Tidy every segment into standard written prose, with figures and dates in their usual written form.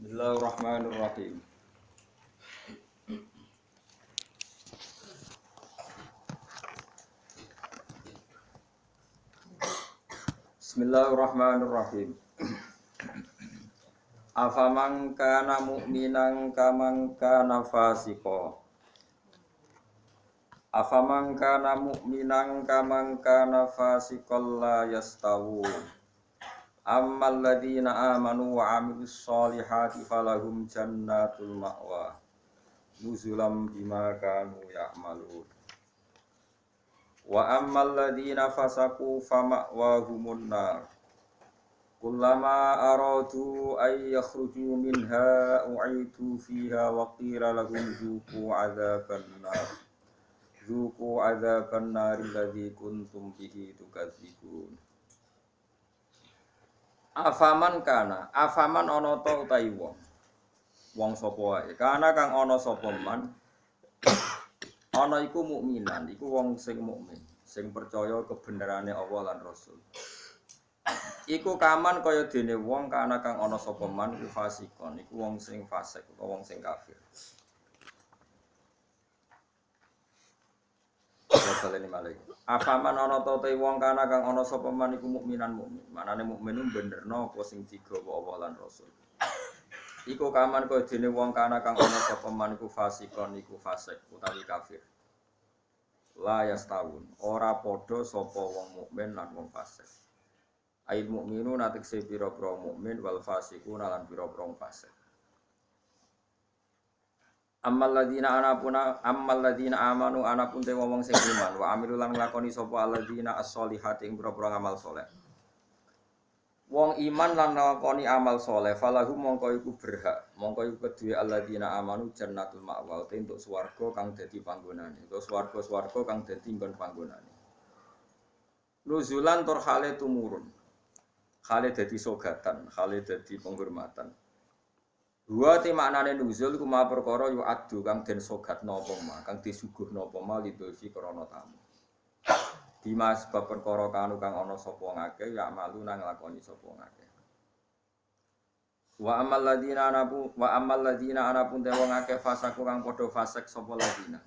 Bismillahirrahmanirrahim. Bismillahirrahmanirrahim. Afaman kana mu'minan kaman kana fasiqo. Afaman kana mu'minan kaman kana fasiqal la yastawu. Ammal ladzina amanu wa 'amilus solihati falahum jannatul ma'wa. Nuzulam bima kanu ya'malun. Wa ammal ladzina fasaqu fama'wahumun nar. Kullama aradu ay yakhruju minha u'idu fiha wa qila lahum dzuqu 'adzaban nar. Dzuqu 'adzaban nar alladzi kuntum bihi tukadzibun. Afaman kana, afaman ana ta utahi wong. Wong sapa wae. Kana kang ana sapa man. Ana iku mukminan, iku wong sing mukmin, sing percaya kebenarane Allah lan Rasul. Iku kaman kaya dene wong kana kang ana sapa man iku fasikon, iku wong sing fasik utawa wong sing kafir. Sallallahu alaihi. Afaman ana ta te wong kana kang ana sapa man iku mukminan mukmin. Manane mukmin ku benerno apa sing digawa Allah lan Rasul. Iku kaman kaya dene wong kana kang ana sapa man iku fasikon, iku fasik utawi kafir. La yastawun, ora padha sapa wong mukmin lan wong fasik. Ail mukminun atekse pira-pira mukmin wal fasiqun lan pira-pira fasik. Ammal ladzina amanu anapun te wong sing iman wa amilu lan nglakoni sapa alladzina as-solihati ing pira-pira amal saleh. Wong iman lan nglakoni amal saleh falahum mongko iku berhak, mongko iku kedue alladzina amanu jannatul ma'wa entuk swarga kang dadi panggonane, utawa swarga-swarga kang dadi nggon panggonane. Nuzulan tur hale tumurun. Hale dadi sogatan, hale dadi penghormatan. Dua ti maknane nuzul iku ma perkara yu adu kang den sogatno apa ma, kang disuguhno apa ma lidulfi krana tamu. Dimas bab perkara kanu kang ana sapa ngake ya malu nang nglakoni sapa ngake. Wa ammal ladzina anapun te wong akeh fasaku kang padha fasik sapa ladzina.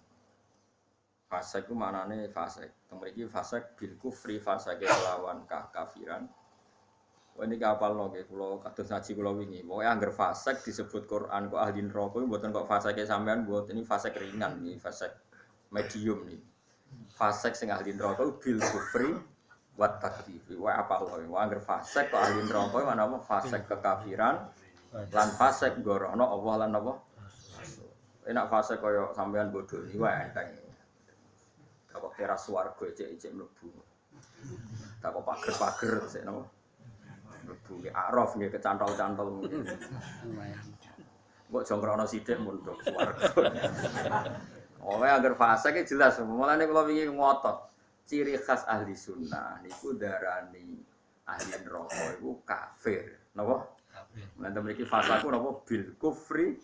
Fasik ku maknane fasik. Teng mriki fasik bil kufri fasake lawan kafiran. Wah ini kapal nggih kula kados ngaji kula wingi. Pokoke angger fasik disebut Quran kok ahli neraka mboten kok fasike sampean mboten ini fasik ringan iki, fasik medium nih. Fasik sing ahli neraka bil kufri wa takdzibi. Wah apa lho. Wah angger fasik kok ahli neraka mana apa fasik kekafiran lan fasik gorono Allah lan apa? Enak fasik kaya sampean bodoni wae enteng. Kok teras swarga ecek-ecek mlebu. Tak kok pager-pager sik napa? Mlebu Araf nggih kecantol-cantol. Lumayan. Mbok jongkrono sithik mundhuk swarga. Oleh agar fasik jelas, mulane kula wingi ngotot. Ciri khas ahli sunnah niku darani ahli neraka iku kafir. Napa? Kafir. Lan mriki fasaku napa bil kufri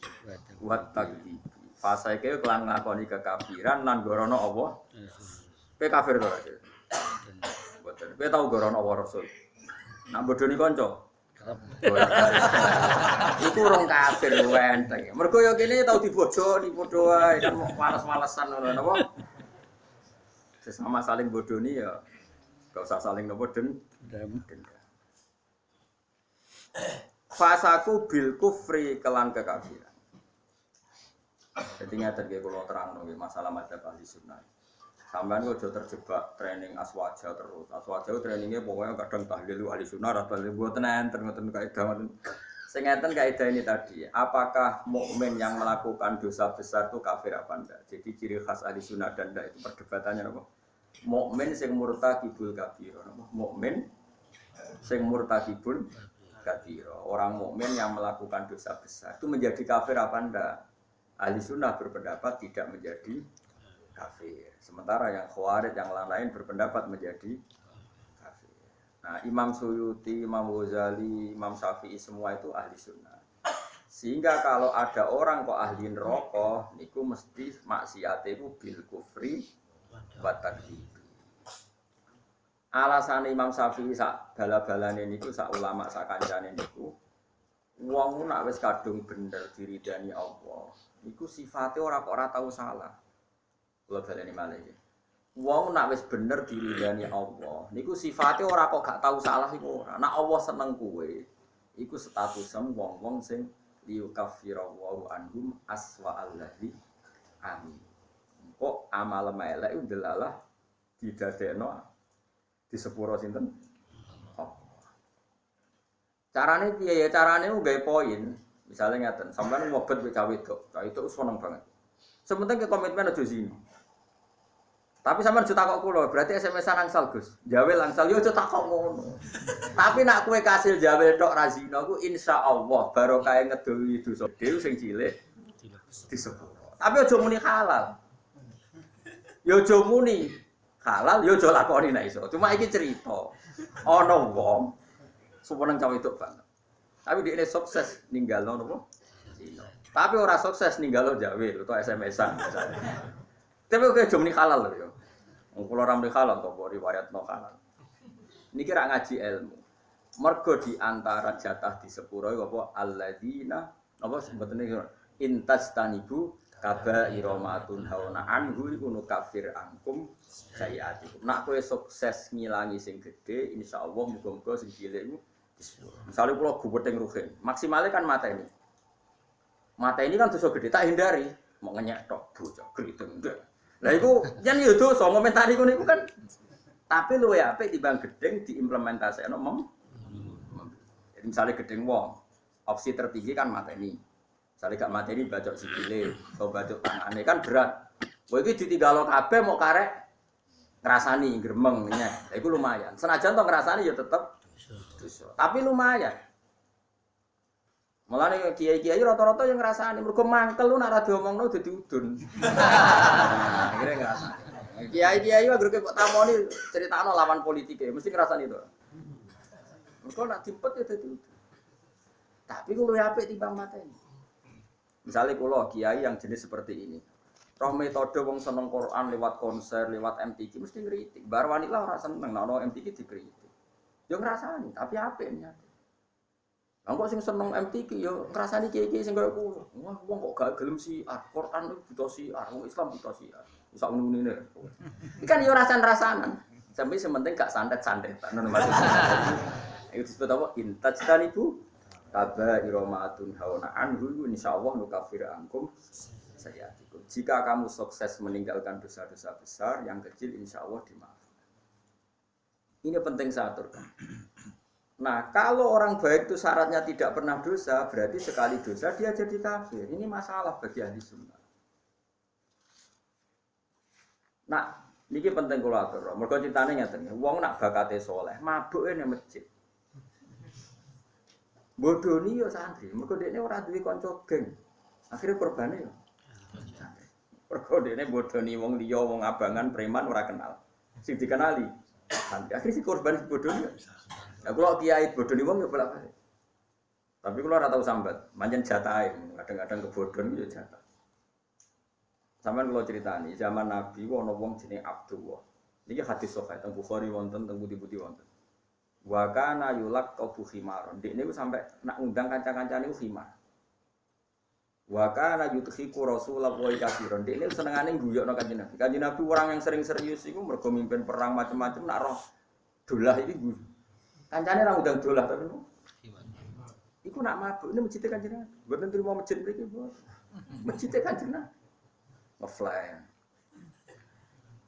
wa takdzib. Fasike kelan nglakoni kekafiran lan gorono Allah. Kowe kafir to, Rasul? Mboten. Kowe tau gorono Allah Rasul? Nak bodoni kanca. Iku urung kafir enteng. Mergo ya kene tau dibodoni padha wae kan males-malesan ngono napa. Sesama saling bodoni ya gak usah saling napa dendam. Fasaku bil kufri kelan kekafiran. Dadi ngaten nggih kula terangno nggih masalah madzhab ahli sunnah. Sampeyan kok aja terjebak training aswaja terus. Aswaja trainingnya pokoknya kadang tahlil ahli sunnah atau mboten enten ngoten kaidah ngoten. Sing ngeten kaidah ini tadi, apakah mukmin yang melakukan dosa besar itu kafir apa enggak? Jadi ciri khas ahli sunnah dan enggak itu perdebatannya apa? Mukmin sing murtakibul kabira, mukmin sing murtakibul kabira. Orang mukmin yang melakukan dosa besar itu menjadi kafir apa enggak? Ahli sunnah berpendapat tidak menjadi kafir. Sementara yang khawarij yang lain berpendapat menjadi kafir. Nah, Imam Suyuti, Imam Ghazali, Imam Syafi'i semua itu ahli sunnah. Sehingga kalau ada orang kok ahli neraka, niku mesti maksiate iku bil kufri wa takdzib. Alasan Imam Syafi'i sak bala-balane niku sak ulama sak kancane niku Wong nak wis kadung bener diridani Allah. Iku sifate ora kok ora tau salah. Kula baleni malih iki. Wong nak wis bener diridani Allah, niku sifate ora kok gak tau salah iku ora. Nak Allah seneng kowe, iku statusem wong-wong sing liyukaffira wa anhum aswa allazi amin. Kok amal elek iku delalah didadekno di sepuro sinten? Carane piye ya? Carane nggawe poin. Misale ngaten, sampeyan ngobet wek cawe wedok. Cawe wedok seneng banget. Sementing ke komitmen aja sini. Tapi sampeyan aja takok kula, berarti SMS-an angsal, Gus. Jawe langsal yo aja takok ngono. Tapi nak kowe kasil jawe tok ra zina ku insyaallah barokah ngedowi dosa dhewe sing cilik disepuro. Tapi aja muni halal. Yo aja muni halal, yo aja lakoni nek iso. Cuma iki cerita. Ana wong suweneng cawe wedok banget. Tapi dia ini sukses ninggalo nopo? Zina. Tapi ora sukses ninggalo jawe utawa SMS-an misalnya. Tapi oke jom ni halal lho yo. Wong kula ora mriki halal to riwayatno halal. Niki ra ngaji ilmu. Mergo di antara jatah di sepuro apa alladzina apa sebetulnya intastanibu kaba'ira ma tunhauna anhu iku kafir angkum sayiatikum. Nak kowe sukses ngilangi sing gedhe insyaallah muga-muga sing cilik iku misalnya kalau gubeting ruhin, maksimalnya kan mata ini. Mata ini kan dosa gede, tak hindari. Mau ngenyek tok, bocah geriting enggak. Lah iku yen yo dosa ngomentari ngono iku kan. Tapi luwe apik timbang gedeng diimplementasekno Jadi misalnya gedeng wong, opsi tertinggi kan mata ini. Misalnya gak mata ini bacok sikile, atau bacok tangane kan berat. Kowe iki ditinggalo kabeh mau karek ngrasani gremeng nyek. Lah iku lumayan. Senajan to ngrasani ya tetep dosa. Tapi lumayan. Mulane kiai-kiai rata-rata yang ngrasani mergo mangkel lu nek ora diomongno dadi udun. Akhire ngrasani. Kiai-kiai wae kok tamoni critakno lawan politike mesti ngrasani to. Mergo nek dipet ya dadi udun. Tapi kulo apik timbang mateni. Misalnya kula kiai yang jenis seperti ini. Roh metode wong seneng Quran lewat konser, lewat MTQ mesti ngritik. Bar wanita ora seneng nek ono MTQ dikritik. Yo ngrasani, tapi apik nyate. Lah kok sing seneng MTQ yo ngrasani kiai-kiai sing kaya kulo. Wah, wong kok gak gelem Quran itu buta wong Islam buta Sak ngono-ngene. Iki kan yo rasan-rasanan. Sampai sementing gak santet-santetan ngono maksudnya. Itu disebut apa? Intajtanibu kaba'ira ma tunhauna anhu insyaallah nukafir ankum sayiatikum. Jika kamu sukses meninggalkan dosa-dosa besar, yang kecil insyaallah dimaafkan. Ini penting saya aturkan. Nah, kalau orang baik itu syaratnya tidak pernah dosa, berarti sekali dosa dia jadi kafir. Ini masalah bagi ahli sunnah. Nah, ini penting kalau atur. Mereka ceritanya ngeten, wong nak bakate soleh, mabuk ning masjid. Bodoni yo santri, mereka dekne ora duwe kanca geng. Akhire korbane yo. Mergo dekne bodoni wong liya, wong abangan, preman ora kenal. Sing dikenali santri. Akhire si korban bodoni. Lah kula kiai bodoni wong yo bolak-balik. Tapi kula ora tau sambat, pancen jatahe, kadang-kadang kebodhon yo jatah. Sampeyan kula critani, zaman Nabi ana wong jenenge Abdullah. Niki hadis sahih teng Bukhari wonten, teng budi-budi wonten. Wa kana yulaqabu khimaron. Dik niku sampe nak ngundang kanca-kancane niku khimar. Wa kana yudhiku Rasulullah wa kafiron. Dik niku senengane guyokno Kanjeng Nabi. Kanjeng Nabi orang yang sering serius iku mergo mimpin perang macam-macam nak roh dolah iki guyu. Kancane ra ngundang dolah tapi niku. Iku nak mabuk ini masjid Kanjeng Nabi. Mboten trimo masjid mriki, Bu. Masjid Kanjeng Nabi. Ngefly.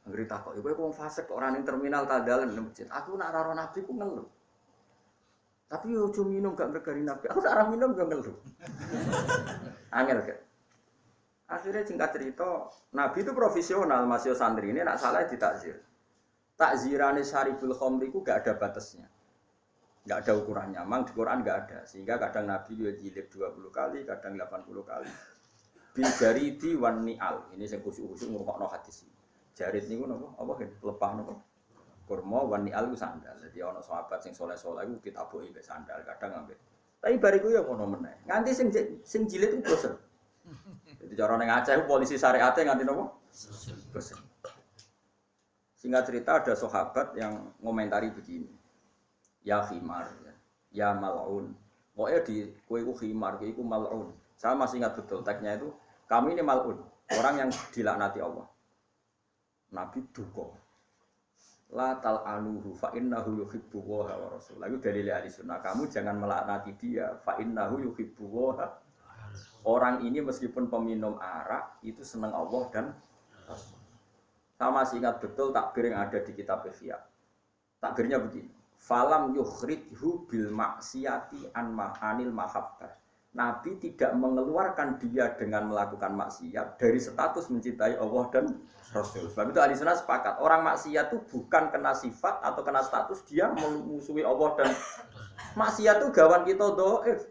Ngeri takok, kowe wong fasik kok ora ning terminal ta dalan nang masjid. Aku nak ora Nabi ku ngeluh. Tapi yo aja minum gak ngregani Nabi. Aku nak ora minum yo ngeluh. Angel gak? Akhirnya singkat cerita, Nabi itu profesional, masih santri ini nak salah ditakzir. Takzirane syaribul khamri ku gak ada batasnya. Gak ada ukurannya, memang di Quran gak ada. Sehingga kadang Nabi dia jilid 20 kali, kadang 80 kali. Bil jaridi wan ni'al. Ini sing khusyuk-khusyuk ngrungokno hadis ini. Jarid niku napa? Apa lepah napa? Kurma wan ni'al ku sandal. Dadi ana sahabat sing saleh-saleh iku ditabuhi mek sandal, kadang ambek. Tapi bariku ya ngono meneh. Nganti sing jilid ku bosen. Jadi cara ning Aceh polisi syariate nganti napa? Bosen. Singkat cerita ada sahabat yang ngomentari begini. Ya khimar, ya mal'un. Pokoknya di kowe iku khimar, kowe iku mal'un. Saya masih ingat betul teksnya itu, kami ini mal'un, orang yang dilaknati Allah. Nabi duka. La tal'anuhu fa innahu yuhibbu wa rasul. Lalu dalil ahli sunnah, kamu jangan melaknati dia fa innahu yuhibbu wa. Orang ini meskipun peminum arak itu senang Allah dan Rasul. Saya masih ingat betul takbir yang ada di kitab Ihya. Takbirnya begini. Falam yukhrijhu bil maksiati an ma'anil mahabbah. Nabi tidak mengeluarkan dia dengan melakukan maksiat dari status mencintai Allah dan Rasul. Sebab itu ahli sunnah sepakat, orang maksiat itu bukan kena sifat atau kena status, dia memusuhi Allah dan maksiat itu gawan kita dhaif.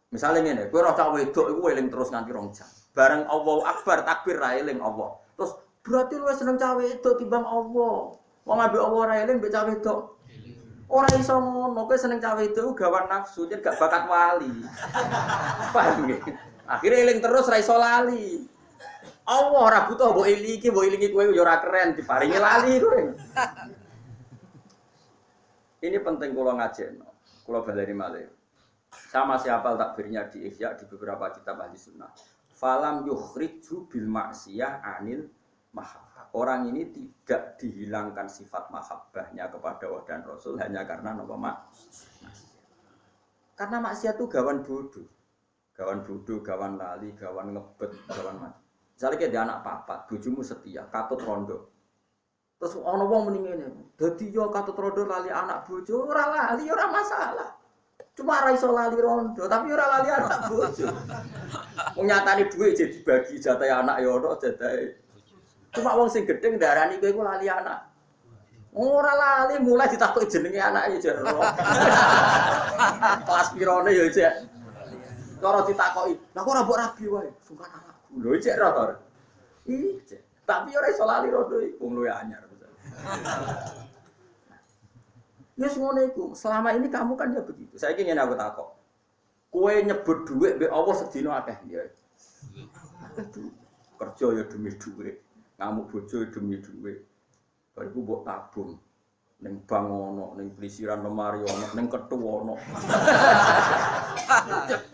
Misalnya ngene, kowe ora cah wedok iku eling terus nganti 2 jam. Bareng Allahu Akbar takbir ra eling Allah. Terus berarti lu seneng cah wedok timbang Allah. Wong ambek Allah ora eling mbek cah wedok. Ora iso ngono, kowe seneng cah wedok gawan nafsu, yen gak bakat wali. Paham nggih? Akhire eling terus ra iso lali. Allah ora butuh mbok elingi kowe yo ora keren diparingi lali kowe. Ini penting kula ngajekno. Kula baleni malih. Saya masih hafal takbirnya di Ihya di beberapa kitab ahli sunnah. Falam yukhriju bil maksiyah anil mahabbah. Orang ini tidak dihilangkan sifat mahabbahnya kepada Allah dan Rasul hanya karena napa maksiat. Karena maksiat itu gawan bodoh, gawan lali, gawan ngebet, gawan mati. Misalnya kayak dia anak papat, bojomu setia, katut rondo. Terus ana wong muni ngene, dadi yo katut rondo lali anak bojo, ora lali ora masalah. Cuma ora iso lali rondo, tapi ora lali anak bojo. Wong nyatane dhuwit jadi dibagi jatah anak ya ono jatahe. Cuma wong sing gedhe ndarani kowe iku lali anak. Ora lali mulai ditakoki jenenge anake jero. Kelas pirone ya cek. Cara ditakoki, "Lah kok ora mbok rabi wae?" Sungkan anakku. Lho cek ora to. Cek. Tapi ora iso lali rondo iku wong luwe anyar. Ya ngono iku. Selama ini kamu kan ya begitu. Saiki ngene aku takok. Kowe nyebut dhuwit mbek Allah sedina akeh ya. Kerja ya demi dhuwit, ngamuk bojo demi dhuwit. Bariku mbok tabung. Ning bank ono, ning plesiran lemari ono, ning kethu ono.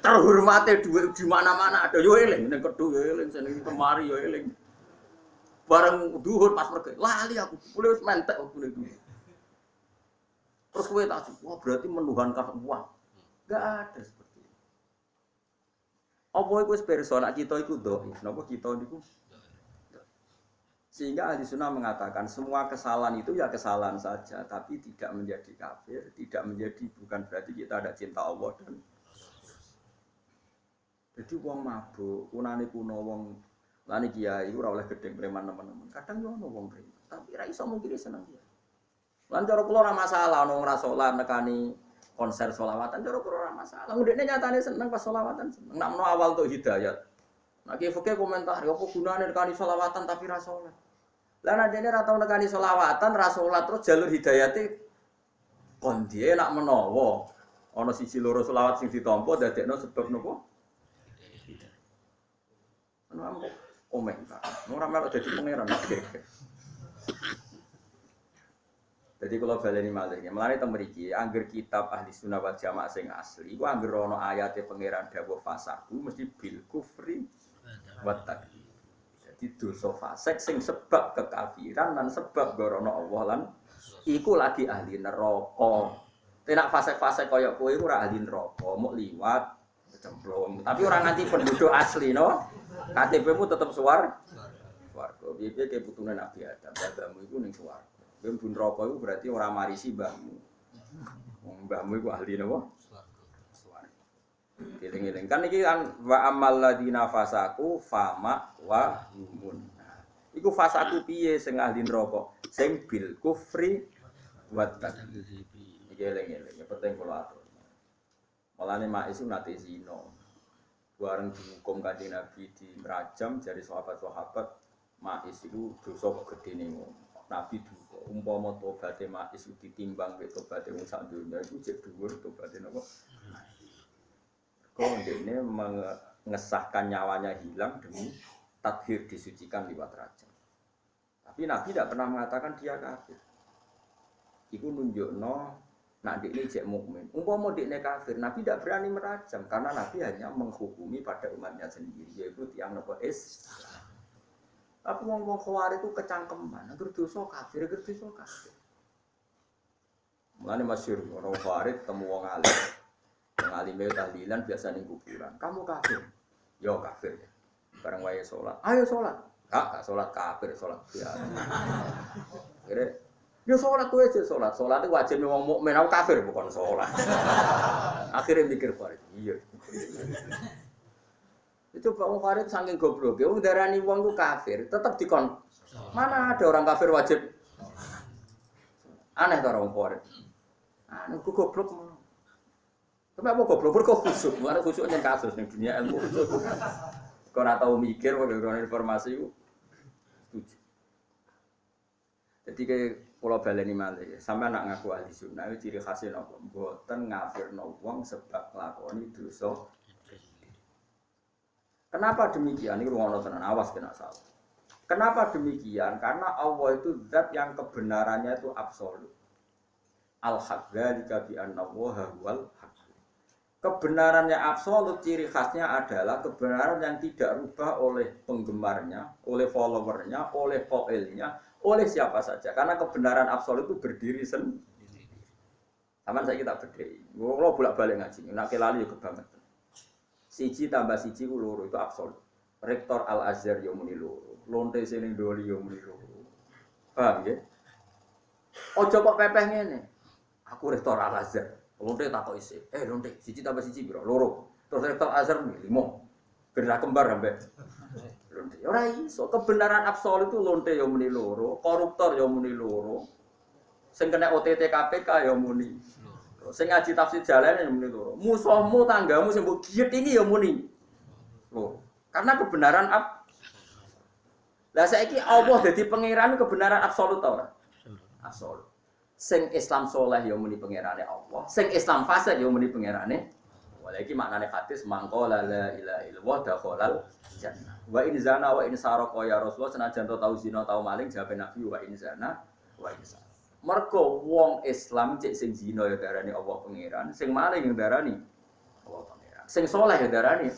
Terhormate dhuwit di mana-mana ada yo eling, ning kethu yo eling, ning lemari yo eling. Bareng dhuwur pas mergo lali aku, mulai wis mentek aku niku. Terus kowe tak wah berarti menuhankan uang. Enggak ada seperti itu. Apa iku wis persona kita iku dhaif. Napa kita niku? Sehingga ahli sunnah mengatakan semua kesalahan itu ya kesalahan saja, tapi tidak menjadi kafir, tidak menjadi bukan berarti kita ada cinta Allah dan jadi wong mabuk, kunane kuno wong lani kiai ora oleh gedeng preman teman-teman. Kadang yo ono wong preman, tapi ra iso mungkin seneng dia. Lan cara kula ora masalah ono ora salat nekani konser selawatan cara kula ora masalah. Ndekne nyatane seneng pas selawatan seneng. Nek menawa awal untuk hidayat. Nek fikih komentar, apa gunane nekani selawatan tapi ra salat. Lah nek dene ra tau nekani selawatan ra salat terus jalur hidayate kon die nak menawa ana siji loro selawat sing ditampa dadekno sebab napa? Ana ampo komentar. Ora melok dadi pangeran. Jadi kalau baleni malih, mulane teng mriki angger kitab ahli sunnah wal jamaah sing asli, iku angger ana ayate pangeran dawuh fasaku mesti bil kufri wa takdzib. Jadi dosa fasik sing sebab kekafiran dan sebab gorono Allah lan iku lagi ahli neraka. Tenak fasik-fasik kaya kowe iku ora ahli neraka, mok liwat cemplung. Tapi ora nganti penduduk asli no. KTP-mu tetep swarga. Piye-piye ke putune Nabi Adam, babamu iku ning swarga. Kowe bun neraka iku berarti ora marisi mbahmu. Wong mbahmu iku ahli napa? Swarga. Eling-eling kan iki kan wa amal ladina fasaku fama wa humun. Iku fasaku piye sing ahli neraka? Sing bil kufri wa takdzib. Iki eling-eling penting kula atur. Malane mak isu nate zina. Bareng dihukum kanjeng Nabi di merajam dari sahabat-sahabat Ma'is itu dosa kok gedene ngono. Nabi duka umpama tobaté Ma'is ditimbang mek tobaté wong sak donya iku jek dhuwur tobaté napa. Kok ndekne mengesahkan nyawanya hilang demi tathhir disucikan liwat rajam. Tapi Nabi tidak pernah mengatakan dia kafir. Iku nunjukno Nak ini cek mukmin. Umpama dekne kafir, Nabi tidak berani merajam karena Nabi hanya menghukumi pada umatnya sendiri, yaitu tiang nopo Islam. Tapi wong-wong Khawarij itu kecangkeman, agar dosa kafir, agar dosa kafir. Mulane masyhur orang Khawarij temu wong alim. Wong alim itu tahlilan biasa ning kuburan. Kamu kafir. Yo kafir. Bareng wae salat. Ayo salat. Gak salat kafir, salat biasa. Kira yo sholat tuh aja sholat itu wajib wong mukmin aku kafir bukan sholat. Akhirnya mikir Farid, iya. Itu Pak Farid saking goblok, wong darani wong ku kafir, tetap dikon. Mana ada orang kafir wajib? Aneh to orang Farid. Anu ku goblok. Kenapa goblok? Kok khusuk? Mana khusuk ning kasus ning dunia ilmu khusuk. Kok ora tau mikir kok informasi ku. Jadi kayak pulau baleni malih, sampai anak ngaku ahli sunnah itu ciri khasnya nopo, boten ngafirno wong sebab lakoni dosa. Kenapa demikian? Ini ruang tenan awas kena salah. Kenapa demikian? Karena Allah itu zat yang kebenarannya itu absolut. Al-haq dzalika bi anna Allaha huwal haq. Kebenarannya absolut, ciri khasnya adalah kebenaran yang tidak rubah oleh penggemarnya, oleh followernya, oleh qailnya, oleh siapa saja. Karena kebenaran absolut itu berdiri sendiri. Taman saya kita berdiri. Kalau bolak-balik ngaji, nak kelali juga banget. Siji tambah siji loro itu absolut. Rektor Al Azhar yo muni loro, lonte sing doli yo muni loro. Paham nggih? Ojo kok pepeh ngene. Aku rektor Al Azhar. Lonte takok isih. Lonte siji tambah siji piro? Loro. Terus rektor Al Azhar muni 5. Gerah kembar sampe. Lonte. Ora iso, kebenaran absolut itu lonte yo muni loro, koruptor yo muni loro. Sing kena OTT KPK yo muni. Sing ngaji tafsir jalan yo muni loro. Musuhmu tanggamu sing mbok giet iki yo muni loro. Karena kebenaran lah saiki Allah dadi pangeran kebenaran absolut ta ora? Absolut. Sing Islam soleh yo muni pangerane Allah, sing Islam fasik yo muni pangerane. Walaki maknane hadis mangqala la ilaha illallah dakhalal jannah. Wa in zana wa in sarqa ya Rasulullah senajan to tau zina tau maling jawabe Nabi wa in zana wa in sarqa. Mergo wong Islam cek sing zina ya darani Allah pangeran, sing maling yang darani Allah pangeran. Sing soleh ya darani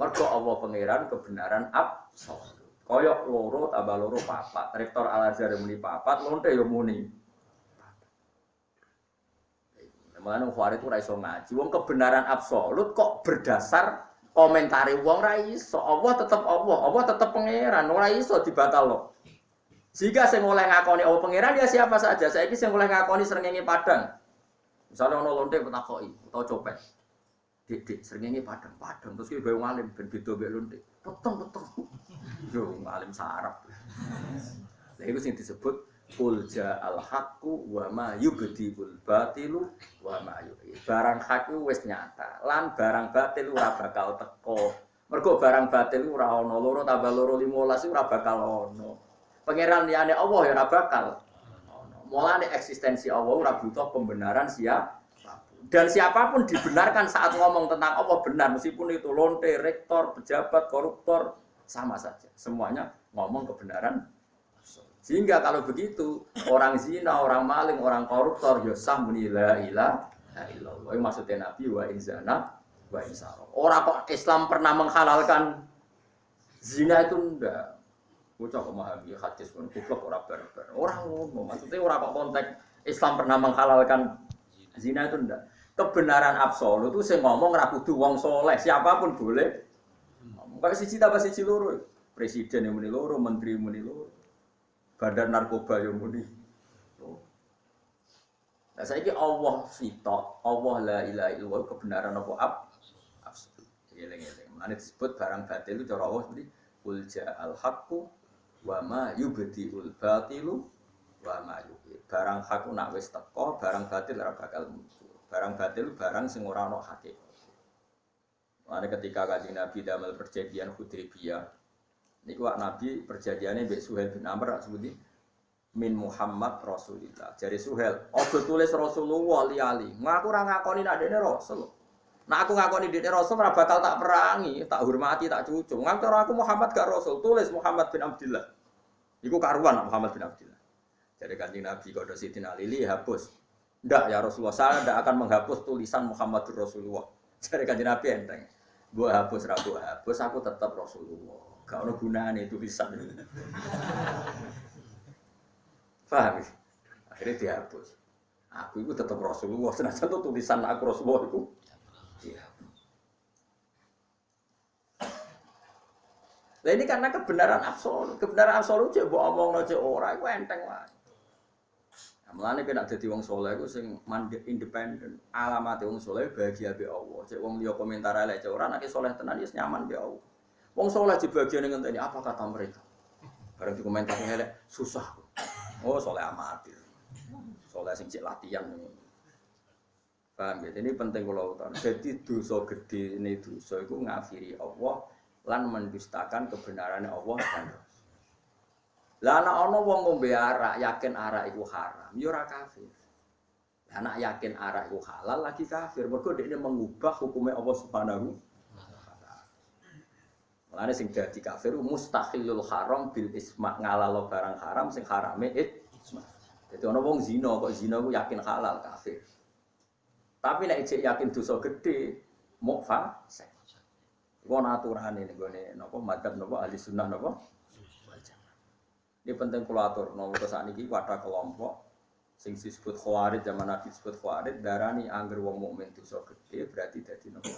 mergo Allah pangeran kebenaran absolut. Koyok loro tambah loro papat. Rektor Al Azhar muni papat, lonte yo muni. Mulane Farid ora iso ngaji. Wong kebenaran absolut kok berdasar komentari wong ra iso. Allah tetep pangeran, ora iso dibatalno. Jika sing oleh ngakoni Allah pangeran ya siapa saja. Saiki sing oleh ngakoni srengenge padang. Misalnya ana lonte petakoki utawa copet. Dik srengenge padang terus ki gawe ngalim ben beda mbek lonte. Peteng. Yo ngalim sarap. Lha iku sing disebut Qul ja'al haqqu wa ma yubdiul batilu wa ma yuhyi. Barang hak wis nyata, lan barang batil ora bakal teko. Mergo barang batil ora ana loro tambah loro 15 ora bakal ana. Pangeran liyane Allah ya ora bakal ana. Mulane eksistensi Allah ora butuh pembenaran siapapun. Dan siapapun dibenarkan saat ngomong tentang Allah benar meskipun itu lonte, rektor, pejabat, koruptor sama saja. Semuanya ngomong kebenaran. Sehingga kalau begitu, orang zina, orang maling, orang koruptor, ya sah muni la ilaha illallah. Itu maksudnya Nabi wa in zana wa in sarqa. Orang kok Islam pernah menghalalkan zina itu enggak. Bocah kok memahami hadis pun goblok ora barbar. Orang ngomong, maksudnya orang kok konteks Islam pernah menghalalkan zina itu enggak. Kebenaran absolut itu sing ngomong ra kudu wong saleh, siapapun boleh. Pakai siji tambah siji loro. Presiden yang muni loro, menteri yang muni loro. Badan narkoba yang muni. Nah saiki Allah sitok, Allah la ilaha illallah kebenaran apa absolut. Eling-eling. Mane disebut barang batil itu cara Allah seperti qul ja'al haqqu wa ma yubdiul batilu wa ma yuhyi. Barang hak nak wis teko, barang batil ora bakal muncul. Barang batil barang sing ora ana hakikat. Mane ketika Kanjeng Nabi damel perjanjian Hudaybiyah niku Nabi perjanjiane mbek Suhail bin Amr sebuti min Muhammad Rasulillah. Jare Suhail, aja tulis Rasulullah li-ali. Ngaku ora ngakoni nek dene rasul. Nek aku ngakoni dene rasul ora bakal tak perangi, tak hormati, tak cucung. Ngaku aku Muhammad gak rasul, tulis Muhammad bin Abdullah. Iku karuan Muhammad bin Abdullah. Jare Kanjeng Nabi kode Sidina Ali hapus. Ndak ya Rasulullah, saya ndak akan menghapus tulisan Muhammadur Rasulullah. Jadi Kanjeng Nabi enteng. Mbok hapus ra mbok hapus aku tetap Rasulullah. Gak ono gunane tulisan. Paham? Akhirnya dihapus. Aku itu tetap Rasulullah, senajan tulisan aku Rasulullah itu. Iya. Nah ini karena kebenaran absolut cek mbok omongno cek ora iku enteng wae. Mulane kena dadi wong saleh iku sing mandek independen. Alamate wong saleh bahagia be Allah. Cek wong liya komentar elek cek ora nek saleh tenan wis nyaman be Allah. Wong saleh di bagian ngenteni apa kata mereka. Bareng dikomentari elek susah. Oh saleh amatir. Saleh sing cek latihan. Paham ya? Ini penting kula utara. Jadi dosa gedhe ne dosa iku ngafiri Allah lan mendustakan kebenaran Allah dan Rasul. Lah ana ana wong ngombe arak yakin arak iku haram, ya ora kafir. Lah nek yakin arak iku halal lagi kafir, mergo dekne mengubah hukume Allah Subhanahu wa taala. Mulane sing dadi kafir mustahilul haram bil isma, ngalalo barang haram sing harame isma. Dadi ana wong zina kok zina ku yakin halal kafir. Tapi nek ijek yakin dosa gedhe mok fasik. Iku ana aturane nggone napa madzhab napa ahli sunnah napa. Ini penting kula atur nomor sakniki wadah kelompok sing disebut khawarij zaman Nabi disebut khawarij darani angger wong mukmin dosa gedhe berarti dadi napa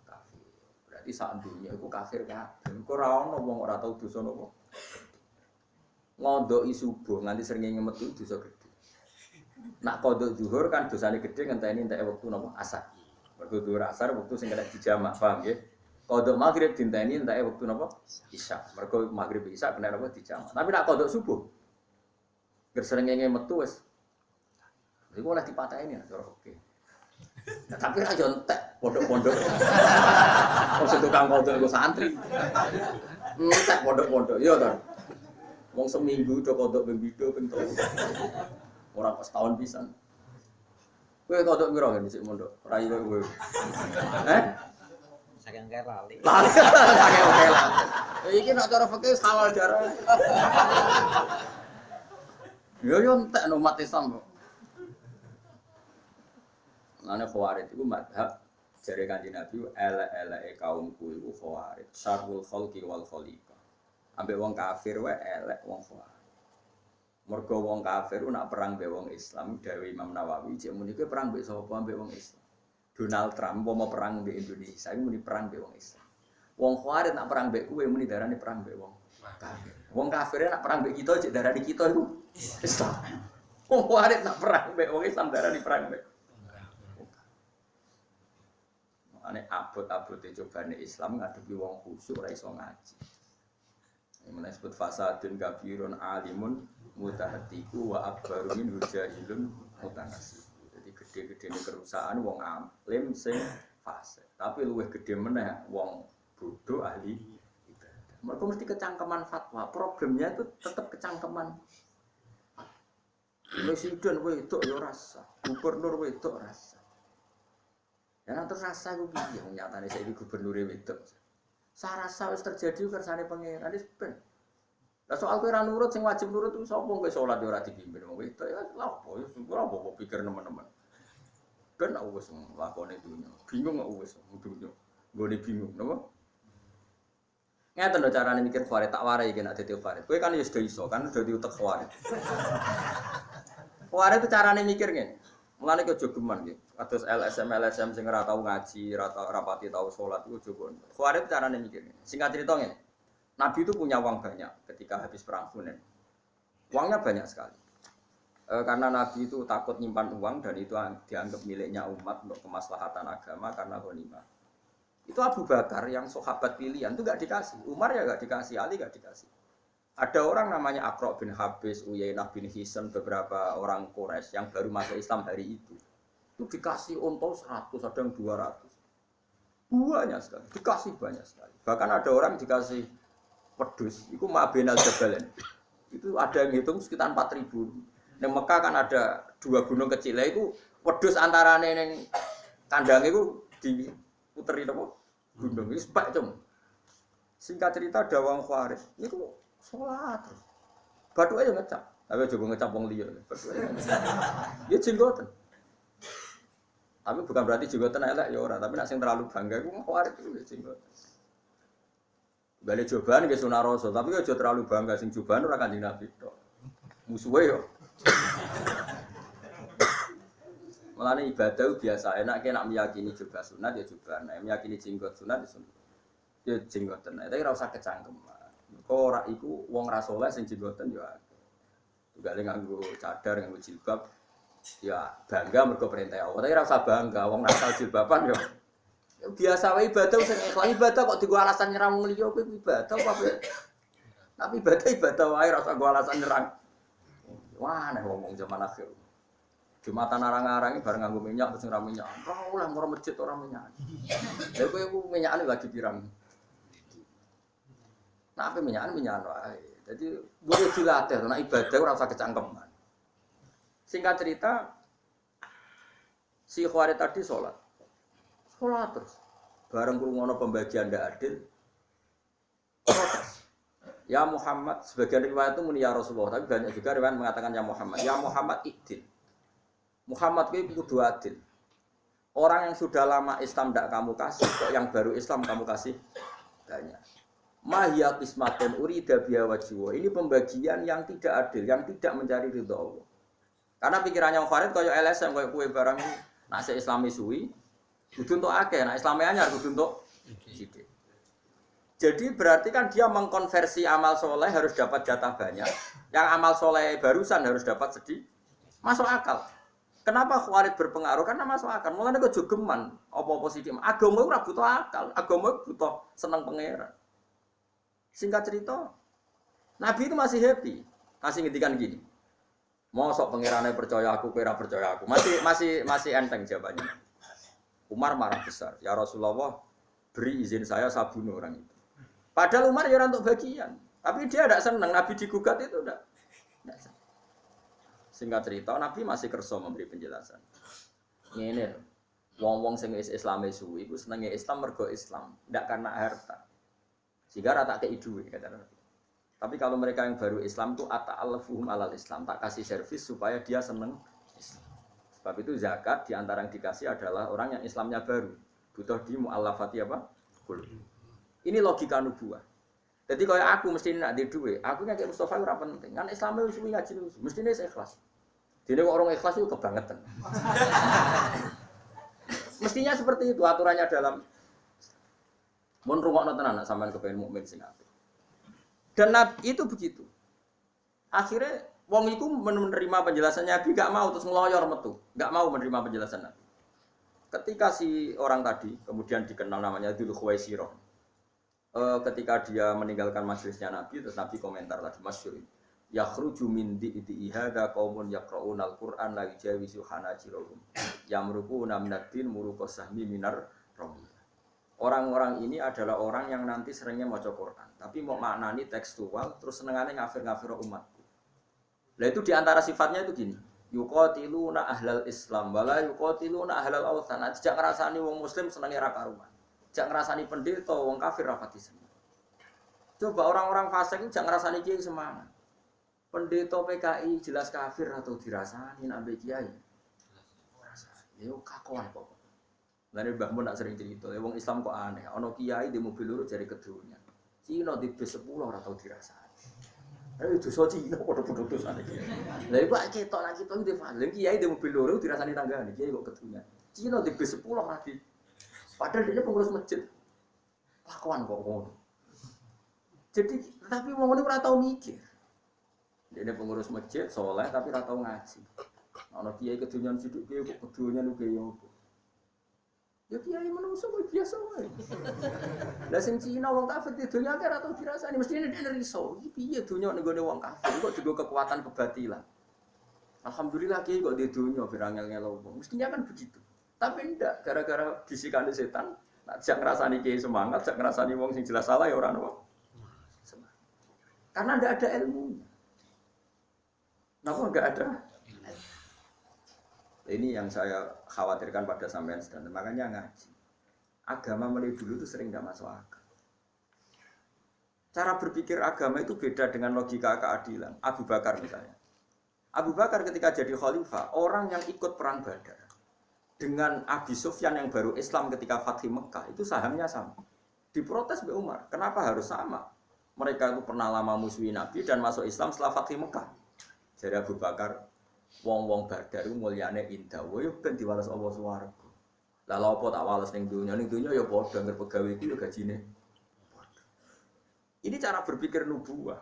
kafir. Berarti sak dunya iku kafir kabeh. Kok ora ana wong ora tau dosa napa. Ngondoki subuh nganti srengenge metu dosa gedhe. Nak kodok zuhur kan dosane gedhe ngenteni entek wektu napa asar. Mergo zuhur asar wektu sing kena dijamak, paham nggih? Kodok maghrib dinteni entake wektu napa? Isya. Mergo maghrib isya kena napa dijamak. Tapi nak kodok subuh. Gersrengenge metu wis. Iku oleh dipateni cara oke. Nah, tapi ra yo entek pondok-pondok. Wong sing tukang kodok iku santri. Entek pondok-pondok yo to. Wong seminggu do kodok ping 7 ping 3. Ora pas tahun pisan. Kowe kodok piro ngene sik mondok? Rai kowe. Saking kaya lali. Saking kaya lali. Iki nek cara fikih halal darah. Yo entek no umat Islam kok. Lane khawarij iku madhab jare Kanjeng Nabi elek-eleke kaumku iku khawarij, syarrul khalqi wal khaliqah. Ambek wong kafir wae elek wong khawarij. Mergo wong kafir nak perang mbek wong Islam, dawuh Imam Nawawi, cek muni kowe perang mbek sapa mbek wong Islam. Donald Trump mau perang mbek Indonesia, iku muni perang mbek wong Islam. Wong khawarij nak perang mbek kowe muni darani perang mbek wong kafir. Wong kafir nak perang mbek kita cek darani kita iku Islam. Wong khawarij nak perang mbek wong Islam darani perang mbek. Ane abot-abote cobane Islam ngadepi wong khusyuk ora iso ngaji. Ini disebut fasadun kabirun alimun mutahatiku wa akbaru min hujahilun mutanasib. Jadi gede-gede kerusakan wong alim sing fasik. Tapi luwih gede meneh wong bodoh ahli ibadah. Mereka mesti kecangkeman fatwa. Problemnya itu tetap kecangkeman. Presiden wedok ya rasa, gubernur wedok rasa. Ya terus rasa ku piye wong nyatane saiki gubernur wedok. Sarasa wis terjadi kersane pangeran wis ben. Lah soal kowe ora nurut sing wajib nurut ku sapa kowe salat ora dipimpin wong wedok ya lha opo ya ora apa pikir teman-teman. Ben aku wis nglakoni dunya. Bingung aku wis dunya. Nggone bingung napa? Ngeten lho carane mikir khawarij tak warai iki nek dadi khawarij. Kowe kan ya wis iso kan dadi utek khawarij. Khawarij itu carane mikir ngene. Mulane kok aja geman nggih. Kados LSM sing ora tau ngaji, ora rapati tau salat iku aja kon. Khawarij carane mikir. Singkat cerita ngene. Nabi itu punya uang banyak ketika habis perang Hunain. Uangnya banyak sekali. Karena Nabi itu takut nyimpan uang dan itu dianggap miliknya umat untuk kemaslahatan agama karena ghanimah. Itu Abu Bakar yang sahabat pilihan itu gak dikasih. Umar ya gak dikasih, Ali gak dikasih. Ada orang namanya Aqra bin Habis, Uyainah bin Hisam, beberapa orang Quraisy yang baru masuk Islam hari itu. Itu dikasih unta 100, ada yang 200. Banyak sekali, dikasih banyak sekali. Bahkan ada orang dikasih wedhus, itu Ma'benal Jabalain. Itu ada yang hitung sekitar 4.000. Di Mekah kan ada 2 gunung kecil, itu wedhus antarane ning kandang itu diputeri apa? Gunung itu sebak cum. Singkat cerita ada wong Khawarij, itu sholat terus. Bathuke yo ngecap. Tapi aja ngecap wong liya. Ya jenggoten. Tapi bukan berarti jenggoten elek ya ora, tapi nek sing terlalu bangga iku khawatir itu jenggoten. Balik cobaan ke sunah rasul, tapi aja terlalu bangga sing cobaan ora Kanjeng Nabi tok. Musuhe yo. Mulane ibadah biasa enak nak meyakini juga sunat ya juga, nek meyakini jenggot sunat ya sunat. Ya jenggoten, tapi ora usah kecangkem. Kok ora iku wong ra saleh sing jenggoten yo akeh. Tugale nganggo cadar, nganggo jilbab ya bangga mergo perintah Allah. Tapi ora usah bangga wong nakal jilbaban yo. Biasa wae ibadah sing ikhlas ibadah kok digo alasan nyerang wong liya kuwi ibadah apa. Tapi ibadah wae ora usah go alasan nyerang. Wah, nek ngomong zaman akhir. Jumatan arang-arang bareng nganggo minyak terus ora minyak. Ora oleh moro masjid ora minyak. Lha kowe minyakane lagi pirang. Nah, apa minyak wae. Jadi boleh dilatih nek ibadah ora usah kecangkeman. Singkat cerita si Khawarij tadi sholat terus. Bareng krungono pembagian ndak adil. Protes. Ya Muhammad, sebagian riwayat itu muni ya Rasulullah, tapi banyak juga riwayat mengatakan ya Muhammad. Ya Muhammad idil. Muhammad itu kudu adil. Orang yang sudah lama Islam tidak kamu kasih, kok yang baru Islam kamu kasih banyak. Mahya qismatun urida biha wajhu. Ini pembagian yang tidak adil, yang tidak mencari ridha Allah. Karena pikirannya Farid kaya LSM kaya kue barang nak se Islami suwi, kudu untuk akeh, nak Islami anyar kudu untuk sithik. Jadi berarti kan dia mengkonversi amal soleh harus dapat jatah banyak, yang amal soleh barusan harus dapat sedikit. Masuk akal. Kenapa Khawarij berpengaruh? Karena masuk akal. Mulane kok jogeman apa-apa sithik. Agama ora butuh akal, agama butuh seneng pangeran. Singkat cerita, Nabi itu masih happy, masih ngendikan gini. Mosok pangerane percaya aku, kowe ora percaya aku. Masih enteng jawabannya. Umar marah besar. Ya Rasulullah, beri izin saya bunuh orang itu. Padahal Umar ya untuk bagian, tapi dia tidak senang. Nabi digugat itu tidak senang. Singkat cerita, Nabi masih kerso memberi penjelasan. Ini, wong-wong sing Islame suwi, iku senenge Islam mergo Islam, tidak karena harta. Sehingga rata kei duwe kata Nabi. Tapi kalau mereka yang baru Islam itu ata'alafuhum alal Islam, tak kasih servis supaya dia seneng Islam. Sebab itu zakat di antara yang dikasih adalah orang yang Islamnya baru, butuh di mu'allafati apa? Ini logika nubuah. Jadi kalau aku mesti nak di duwe, aku kayak Mustafa ora penting. Kan Islamnya suwi ngaji nusu, mestine ikhlas. Dene kok orang ikhlas itu kebangetan. Mestinya seperti itu aturannya dalam mun rungokno tenan nak sampean kepengin mukmin sing apik. Dan itu begitu. Akhirnya wong iku menerima penjelasan Nabi gak mau terus ngeloyor metu, gak mau menerima penjelasan Nabi. Ketika si orang tadi kemudian dikenal namanya Dzul Khuwaisirah. Ketika dia meninggalkan majelisnya Nabi, terus Nabi komentar tadi masyhur. Yakhruju min di'i hadza qaumun yaqra'unal Qur'an la yujawizu hanajirahum. Yamruquna minad-din muruqas sahmi minar ramiyah. Orang-orang ini adalah orang yang nanti seringnya maca Quran, tapi mau maknani tekstual, terus senengane ngafir-ngafir umatku. Lah itu diantara sifatnya itu gini. Yuqatiluna ahlal Islam wala yuqatiluna ahlal awthan. Tidak ngrasani wong muslim senenge ra karuan. Tidak ngrasani pendeta wong kafir ra pati seneng. Coba orang-orang fasik itu jangan ngrasani kiai semangat. Pendeta PKI jelas kafir atau dirasani nak mbek kiai. Ora rasani. Yo kakoan kok. Lane Mbah Mun nak sering cerita, wong Islam kok aneh. Ana kiai di mobil lurus jari kedunya. Cina di bis 10 ora tau dirasani. Dosa Cina padha-padha dosane iki. Lah iku ketok lagi to di Valen kiai di mobil loro dirasani tanggane, kiai kok kedunya. Cina di bis 10 lagi. Padahal dia pengurus masjid. Lakuan kok ngono. Jadi tapi wong ngene ora tau mikir. Dia pengurus masjid, soleh tapi ora tau ngaji. Ana kiai kedunyan sithik kiai kok kedunyan uga yo. Ya kiai menungso kok biasa wae. Lah sing Cina wong kafir di dunya ora tau dirasani, mestine dhek riso. Iki piye dunya ning gone wong kafir kok juga kekuatan kebatilan. Alhamdulillah kiai kok di dunya birangel-ngelo wong. Mestinya kan begitu. Tapi ndak gara-gara bisikan setan, nak jak ngrasani kiai semangat, jak ngrasani wong sing jelas salah ya ora ono. Karena ndak ada ilmu. Kenapa enggak ada? Ini yang saya khawatirkan pada sampean sedang. Makanya ngaji. Agama mulai dulu itu sering tidak masuk akal. Cara berpikir agama itu beda dengan logika keadilan. Abu Bakar misalnya. Abu Bakar ketika jadi khalifah, orang yang ikut perang Badar dengan Abi Sufyan yang baru Islam ketika Fathu Mekah itu sahamnya sama. Diprotes Mbak Umar, kenapa harus sama? Mereka itu pernah lama musuhi Nabi dan masuk Islam setelah Fathu Mekah. Jadi Abu Bakar, wong-wong Badar itu mulyane indah, yo ben diwales Allah swarga. Lah lha apa tak wales ning dunya ya padha ngger pegawe iki yo gajine. Ini cara berpikir nubuwah.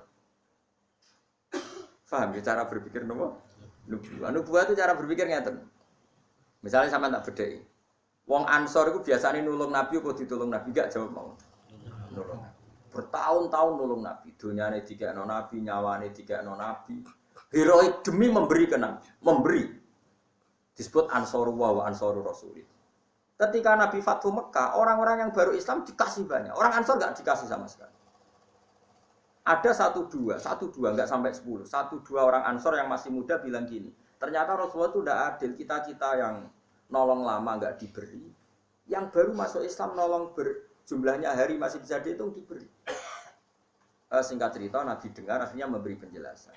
Paham ya cara berpikir nubuwah? Nubuwah itu cara berpikir ngeten. Misalnya sampean tak bedheki. Wong Ansor itu biasanya nulung Nabi apa ditulung Nabi? Enggak jawab mau. Nulung. Bertahun-tahun nulung Nabi. Dunyane dikekno Nabi, nyawane dikekno Nabi. Heroik demi memberi ke Nabi. Memberi. Disebut Ansorullah wa Ansorur Rasul. Ketika Nabi Fathu Mekah, orang-orang yang baru Islam dikasih banyak. Orang Ansor enggak dikasih sama sekali. Ada satu dua, enggak sampai 10. 1-2 orang Ansor yang masih muda bilang gini. Ternyata Rasulullah itu tidak adil. Kita yang nolong lama enggak diberi. Yang baru masuk Islam nolong jumlahnya hari masih bisa dihitung diberi. Singkat cerita Nabi dengar akhirnya memberi penjelasan.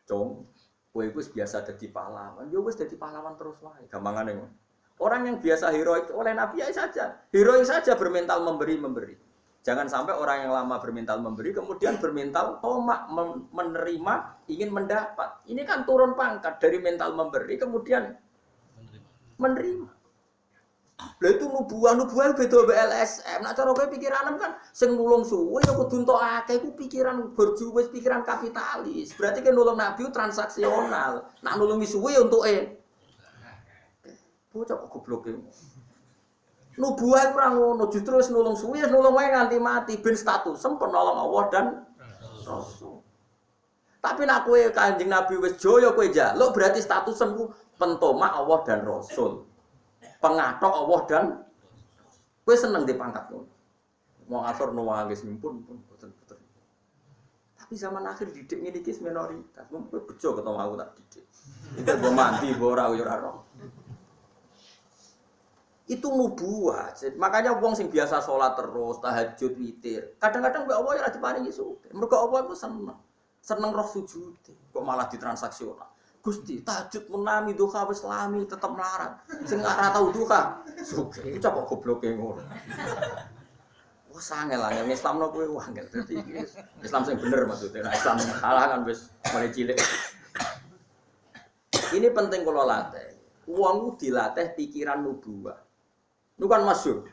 Cung, kowe iku biasa dadi pahlawan. Yo wis dadi pahlawan terus wae. Gampangane ngono. Orang yang biasa heroik oleh Nabi ya saja. Heroik saja bermental memberi. Jangan sampai orang yang lama bermental memberi kemudian bermental tomak menerima, ingin mendapat. Ini kan turun pangkat dari mental memberi kemudian menerima. Lah itu nubuah beda BLSM. Nek cara kowe pikiran kan sing nulung suwe ya kudu entuk akeh iku pikiran berjuwis, pikiran kapitalis. Berarti kan nulung Nabi transaksional. Nak nulungi suwe ya untuke. Bocah kok goblok e. Nubuah ora ngono, justru wis nulung suwe, nulung wae nganti mati ben status penolong Allah dan Rasul. Tapi nek kowe Kanjeng Nabi wis joyo kowe njaluk berarti statusmu pentomak Allah dan Rasul. Pengatok Allah dan kowe seneng di pangkat ngono. Wong asor nuwangis pun boten. Tapi zaman akhir didik ngene iki minoritas. Wong kowe bejo ketemu aku tak didik. Mbok mandi mbok ora yo ora roh. Itu nubuah. Makanya wong sing biasa sholat terus, tahajud, witir. Kadang-kadang mbek Allah ya ora diparingi sugih. Mergo Allah iku seneng roh sujud. Kok malah ditransaksional. Gusti, tahajud menami duha wis lami tetep melarat. Sing ora tau duha, sugih. Iku cocok gobloke ngono. Wah sangel lah, Islam no kowe wangel. Dadi Islam sing bener maksudnya. Nah, Islam salah kan wis mulai cilik. Ini penting kula latih. Wong dilatih pikiran nubuah. Itu kan masyhur.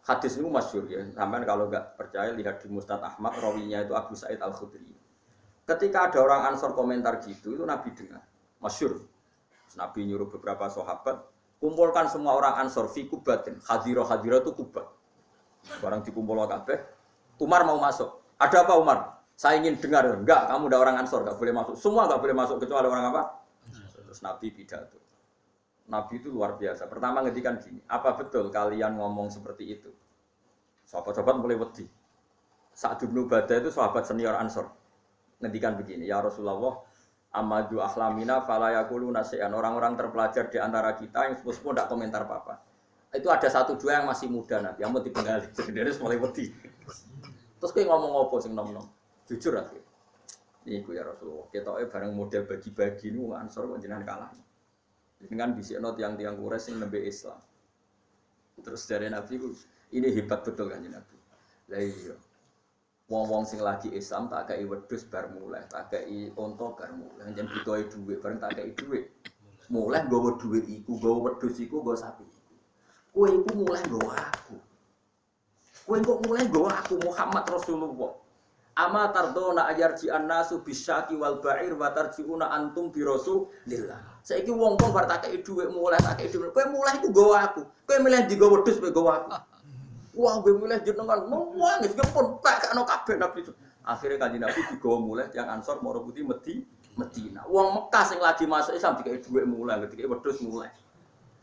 Hadis itu masyhur ya. Sampai kalau enggak percaya lihat di Musnad Ahmad, rawinya itu Abu Sa'id Al-Khudri. Ketika ada orang Ansor komentar gitu, itu Nabi dengar. Masyhur. Nabi nyuruh beberapa sahabat, kumpulkan semua orang Ansor fi kubatin. Hadirah itu kubah. Barang dikumpul kabeh, Umar mau masuk. Ada apa Umar? Saya ingin dengar. Enggak, kamu udah orang Ansor, enggak boleh masuk. Semua enggak boleh masuk kecuali orang apa? Terus Nabi pidato. Nabi itu luar biasa. Pertama ngendikan gini, apa betul kalian ngomong seperti itu? Sahabat-sahabat mulai wedi. Sa'd bin Ubadah itu sahabat senior Ansor. Ngendikan begini, ya Rasulullah, amadu ahlamina fala yaquluna syai'an. Orang-orang terpelajar di antara kita yang sepuh-sepuh tidak komentar apa-apa. Itu ada 1-2 yang masih muda Nabi, yang mau dipenggali. Jadi dia mulai wedi. Terus kayak ngomong apa sing nom-nom? Jujur aja. Niku ya Rasulullah, ketoke bareng model bagi-bagi niku Ansor kok jenengan kalah. Dengan bisikno tiang-tiang Quraisy sing nembe Islam. Terus dari Nabi ku, ini hebat betul kan Nabi. Lah iya. Wong-wong sing lagi Islam tak kei wedhus bar mulai, tak kei unta bar mulai. Njen butuhe dhuwit, bareng tak kei dhuwit. Mulai nggawa dhuwit iku, nggawa wedhus iku, nggawa sapi iku. Kowe iku mulai nggawa aku. Kowe kok mulai nggawa aku Muhammad Rasulullah. Ama tardona ayarji annasu bisyaki wal ba'ir wa tarjiuna antum bi Rasulillah. Saiki wong-wong bar tak kei dhuwit mulai tak kei dhuwit. Kowe mulai iku nggawa aku. Kowe milih digo wedhus kowe nggawa aku. Wah, kowe milih jenengan wong wis pun tak kakno kabeh Nabi. Akhire Kanjeng Nabi digawa mulih yang Ansor mara putih Medina. Wong Mekah sing lagi masuk Islam dikei dhuwit mulai, dikei wedhus mulai.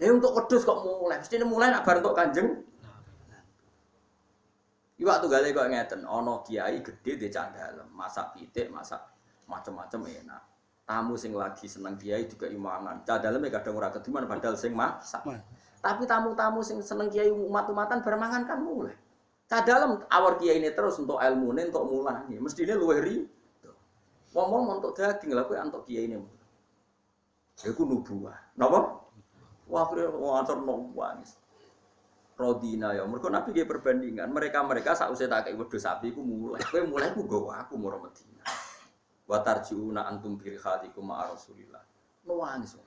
Lah untuk wedhus kok mulai? Mestine mulai nak bar entuk Kanjeng. Iwak tunggale kok ngeten, ana kiai gedhe di candhalem, masak pitik, masak macam-macam enak. Tamu sing lagi seneng kiai juga imangan. Candhalem kadang ora kediman padahal sing masak. Tapi tamu-tamu sing seneng kiai umat-umatan bar mangan kan mulai. Candhalem awor kiai ini terus untuk ilmune, untuk mulane. Mestine luwih rido. Wong-wong untuk daging lha kowe antuk kiai ini. Iku nubuwah. Napa? Wah, wong Ansor nangis. Rodina ya, mergo Nabi nggih perbandingan. Mereka sausé tak kei wedhus sapi iku mulai. Kowe mulai ku nggawa aku mara Madinah. Wa tarjiuna antum bi khadikum ma Rasulillah. Nangis.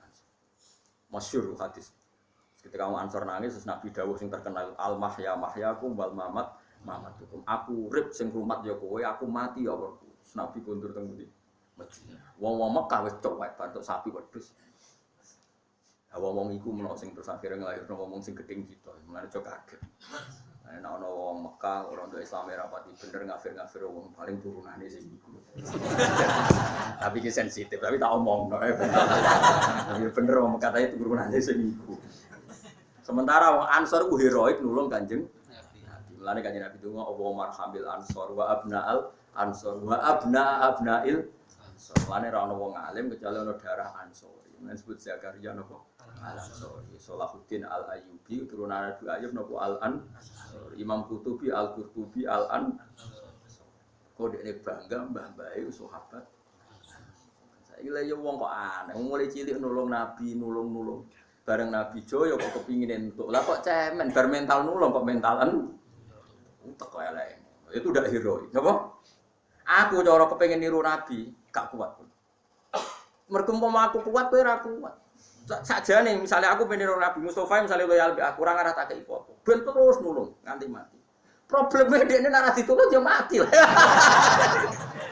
Masyhur hadis. Ketika kamu Ansor nangis terus Nabi dawuh sing terkenal al mahyakum wal mamatukum. Aku urip sing rumat ya kowe, aku mati ya kowe. Nabi kondur teng ndi? Madinah. Wong-wong Mekah wis tok wae bantuk sapi wedhus. Wong iku menawa sing terus akhire nglairno wong sing gedeng kita, mulane cok kaget. Nek ana wong Mekah ora nduk Islam rapati bener ngafir-ngafir wong paling turunane sing iku. Tapi ki sensitif, tapi tak omongno. Tapi bener wong Mekah itu turunane sing iku. Sementara wong Ansor ku heroik nulung Kanjeng Nabi. Mulane Kanjeng Nabi donga Allahumma arhamil ansor wa abnaal ansor wa abnail ansor. Mulane ora ana wong alim kecuali ana darah Ansor. Mulane disebut Zakaria napa? Al-Ansori, Salahuddin Al-Ayyubi, turunan Nabi Ayyub nopo Al-Ansori, Imam Qurtubi Al-Qurtubi Al-Ansori. Kok dekne bangga mbah-mbahe sahabat. Saiki lha yo wong kok aneh, mulai cilik nulung Nabi, nulung. Bareng Nabi Joyo kok kepingin entuk. Lah kok cemen bar mental nulung kok mentalan teko elek. Itu udah heroik, napa? Aku cara kepengin niru Nabi, gak kuat. Mergo aku kuat kowe ora kuat. Sakjane misalnya aku pengen Nabi Mustofa misalnya loyal aku ora ngarah tak kei foto. Ben terus nulung nganti mati. Problemnya dekne nek ditulung ya mati.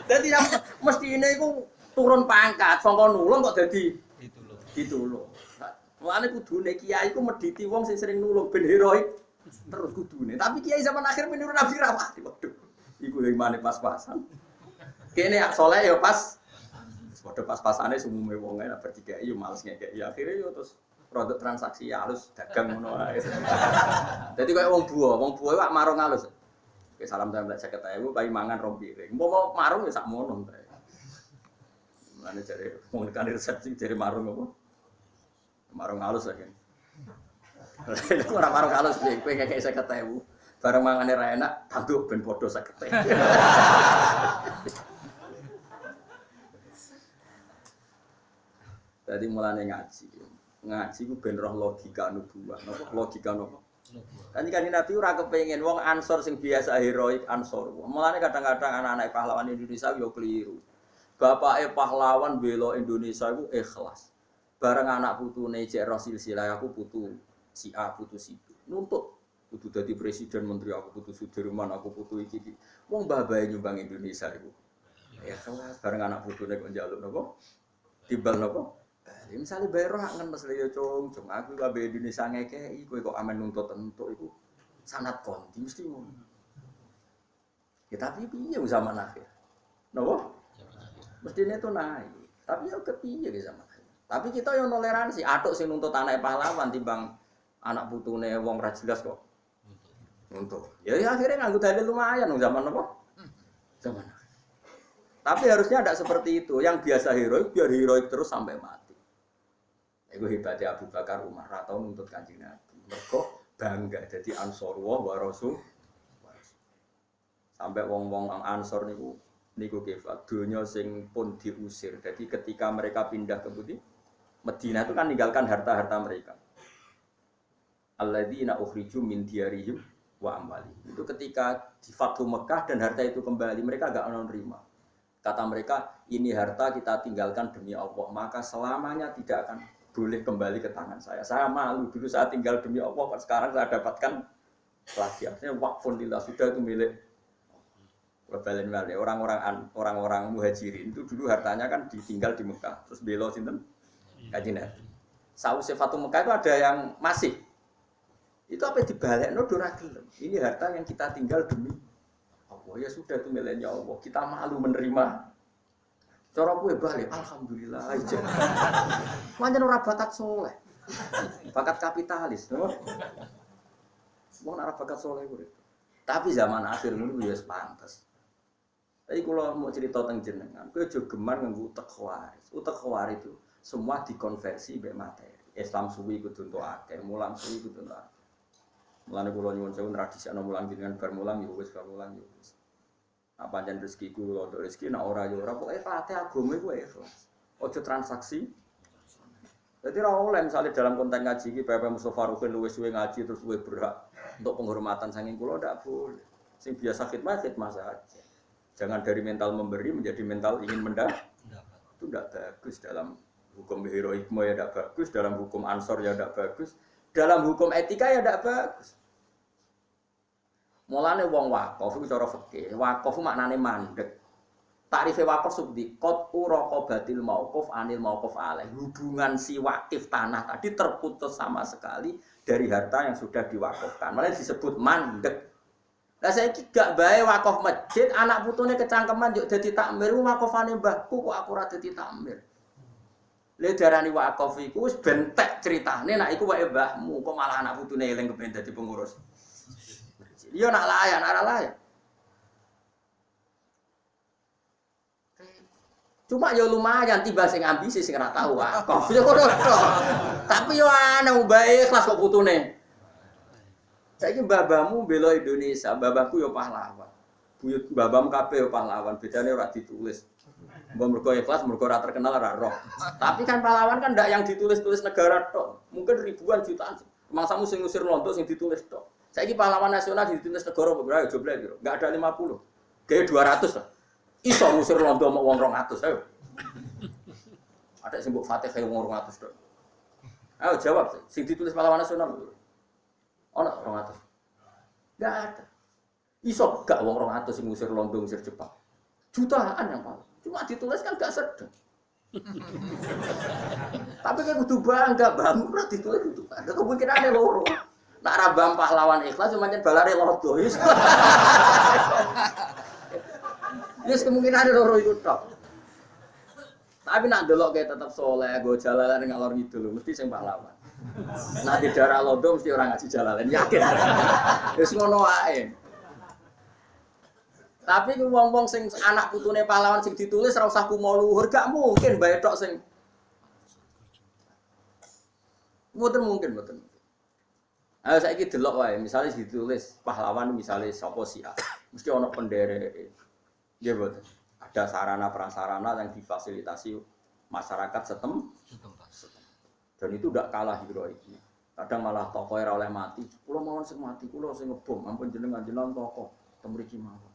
Dadi yang mestine iku turun pangkat saka nulung kok dadi ditulung. Mulane kudune kiai iku medhiti wong sing sering nulung ben heroik terus kudune. Tapi kiai zaman akhir meniru Nabi ra mati. Waduh. Iku hikmane pas-pasan. Kene ak saleh ya pas padha pas-pasane sumume wong nek bertiga yo males ngekeki akhire yo terus produk transaksi halus dagang ngono wae. Dadi koyo wong buah wak marung halus. Oke salam tempel 50.000 bayi mangan rong piring. Mau marung ya sak mono ta. Mulane jare wong tekan resepsi jare marung apa? Marung halus lagi. Ora marung halus piye kowe ngekeki 50.000 bareng mangane ra enak tanduk ben padha 50.000. Jadi mulane ngaji ku ben roh logika nubuwah, napa logika napa? Kan Nabi ora kepengin wong Ansor sing biasa heroik Ansor. Mulane kadang-kadang anak-anak pahlawan Indonesia yo keliru. Bapake pahlawan bela Indonesia iku ikhlas. Bareng anak putune cek Rasul silsilah aku putu si A putu si B. Nuntut kudu dadi presiden menteri aku putu Sudirman aku putu iki. Wong babae nyumbang Indonesia iku. Ya kelas bareng anak putune kok njaluk napa? Timbal napa? Misalnya bayar kan mesti ya cung aku kabeh Indonesia ngekeki kowe kok amen nuntut entuk iku sanad konti mesti ngono. Ya tapi piye zaman akhir? Napa? Mestine itu naik. Tapi ya kepiye ge zaman akhir. Tapi kita yang toleransi, atuk sing nuntut anake pahlawan timbang anak putune wong ra jelas kok. Nuntut. Ya akhirnya nganggo dalil lumayan zaman apa? Zaman akhir. Tapi harusnya tidak seperti itu. Yang biasa heroik biar heroik terus sampai mati. Iku hebatnya Abu Bakar Umar atau nuntut Kanjeng Nabi. Mergo bangga dadi Ansarullah wa Rasul. Sampai wong-wong Ansor niku kefat donya sing pun diusir. Jadi ketika mereka pindah ke Madinah itu kan meninggalkan harta-harta mereka. Alladzina ukhriju min diyarihim wa amwalihim. Itu ketika di Fathu Mekah dan harta itu kembali mereka enggak mau nerima. Kata mereka, ini harta kita tinggalkan demi Allah, maka selamanya tidak akan boleh kembali ke tangan saya. Saya malu dulu saya tinggal demi Allah, sekarang saya dapatkan lagi. Artinya waqfun lillah sudah itu milik orang-orang muhajirin itu dulu hartanya kan ditinggal di Mekah, terus belo sinten Kanjeng Nabi. Sausé Fatu Mekah itu ada yang masih. Itu apa dibalekno ora gelem. Ini harta yang kita tinggal demi Allah. Ya sudah itu miliknya Allah. Kita malu menerima. Cara kowe balik, alhamdulillah aja. Pancen ora bakat soleh. Bakat kapitalis, no? Wong ora bakat soleh kuwi. Tapi zaman akhir ngono ya pantes. Tapi kalau mau cerita tentang jenengan, kowe aja geman nganggo utek khawarij. Utek khawarij itu semua dikonversi mbek materi. Islam suwi kudu entuk akeh, mulang suwi kudu entuk akeh. Mulane kula nyuwun sewu tradisi ana mulang jenengan bar mulang ya wis bar mulang ya wis. Apa pancen rezekiku untuk rezeki nek ora ya ora pokoke pate agama iku ikhlas. Ojo transaksi. Jadi ora oleh misalnya dalam konteks ngaji iki Bapak Mustofa Rukin luwih suwe ngaji terus luwih berhak untuk penghormatan saking kula ndak boleh. Sing biasa khidmah saja. Jangan dari mental memberi menjadi mental ingin mendapat. Itu tidak bagus dalam hukum heroikme ya tidak bagus, dalam hukum ansor ya tidak bagus, dalam hukum etika ya tidak bagus. Mulane wong wakaf itu cara fikih, wakaf maknane mandek. Takrife wakaf subdi qat'u raqabatil mauquf anil mauquf alaih. Hubungan si wakif tanah tadi terputus sama sekali dari harta yang sudah diwakafkan. Malah disebut mandek. Lah saiki gak bae wakaf masjid, anak putune kecangkeman yo dadi takmir, wakafane mbahku kok aku ora dadi takmir. Le darani wakaf iku wis bentek critane nek iku wae mbahmu, kok malah anak putune eling kepen dadi pengurus. Yo nak layan, ora layan. Cuma yo lumayan tiba sing ambisi sing ora tau wakaf. Yo kono tok. Tapi yo ana bae ikhlas kok putune. Saiki babamu bela Indonesia, babahku yo pahlawan. Buyut babam kabeh yo pahlawan, bedane ora ditulis. Mbok mergo ikhlas, mergo ora terkenal ora roh. Tapi kan pahlawan kan ndak yang ditulis-tulis negara tok. Mungkin ribuan jutaan. Mangsamu sing ngusir lontok sing ditulis tok. Saiki pahlawan nasional ditulis negara kok ayo joblek piro? Enggak ada 50. Gawe 200 lah. Iso ngusir lontok mau wong 200 ayo. Ada sing mbok Fatihah wong 200 tok. Ayo jawab sing ditulis pahlawan nasional. Ono 200. Enggak ada. Iso gak wong 200 sing ngusir Londo ngusir Jepang. Jutaan yang paling. Cuma ditulis kan gak sedeng. Tapi kan kudu bangga bangun ora ditulis kudu bangga. Kemungkinane loro. Nek ra bam pahlawan ikhlas cuma nyen balare lodo. Yes kemungkinane loro iku tok. Tapi nak delok kayak tetap soleh, go jalalan ngalor ngidul mesti sing pahlawan. Nah di daerah Londo mesti orang ngaji jalalan, yakin. Wis ngono wae. Tapi ku wong-wong sing anak putune pahlawan sing ditulis ora usah kumo luhur, gak mungkin bae tok sing mboten. Ayo saiki delok wae, misale ditulis pahlawan misale sapa sih mesti ana pendereke. Nggih mboten. Ada sarana prasarana yang difasilitasi masyarakat setempat. Dan itu tidak kalah heroiknya. Kadang malah tokoh era oleh mati. Kulo mawon sing mati, kulo sing ngebom. Ampun jenengan tokoh temriki mawon.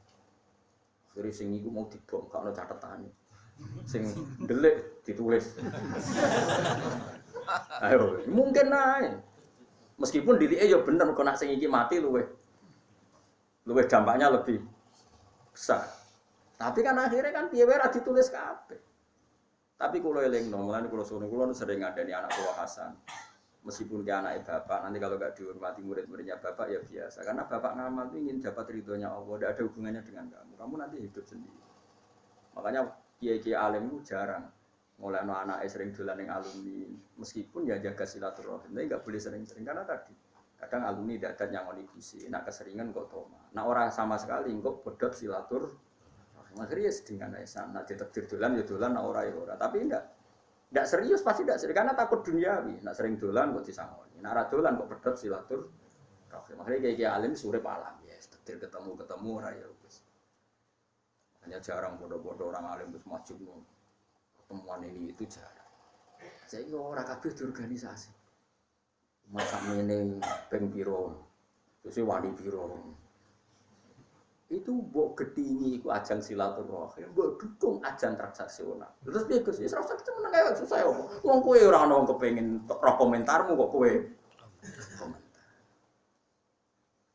Dari sing iku mau dibom, gak ono catetane. Sing ndelik ditulis. Ayo, mungkin ae. Meskipun dilike ya bener kok nek sing iki mati luwih dampaknya lebih besar. Tapi kan akhirnya kan piye wae ra ditulis kabeh. Tapi kalau elingno, mulane kalau sering ngadani anak buah Hasan. Meskipun dia anak bapak, nanti kalau gak dihormati murid-muridnya bapak ya biasa. Karena bapak ngamal itu ingin dapat ridhonya Allah, tidak ada hubungannya dengan kamu. Kamu nanti hidup sendiri. Makanya kiai-kiai alim itu jarang. Mulai anak sering dolan yang alumni, meskipun ya jaga silaturahim, tapi nggak boleh sering-sering karena tadi kadang alumni tidak ada yang konikusi, nak keseringan kok toma. Nah orang sama sekali kok bodot silatur. Akhirnya sedih kan Aisyah, nak ditakdir dolan ya dolan, nak ora ya ora. Tapi enggak serius pasti enggak serius karena takut duniawi. Nak sering dolan kok disangoni, nak ora dolan kok pedhot silatur. Makanya kayak alim sore alam ya, takdir ketemu ora ya wis. Hanya jarang bodoh-bodoh orang alim wis maju pertemuan ini itu jarang. Saya ini ora kabeh diorganisasi. Masa meneng ping piro, terus wani piro. Itu mbok gedhingi iku ajang silaturahim, mbok dukung ajang transaksional. Terus piye Gus? Wis ora usah meneng ae susah opo. Wong kowe ora ana wong kepengin roh komentarmu kok kowe komentar.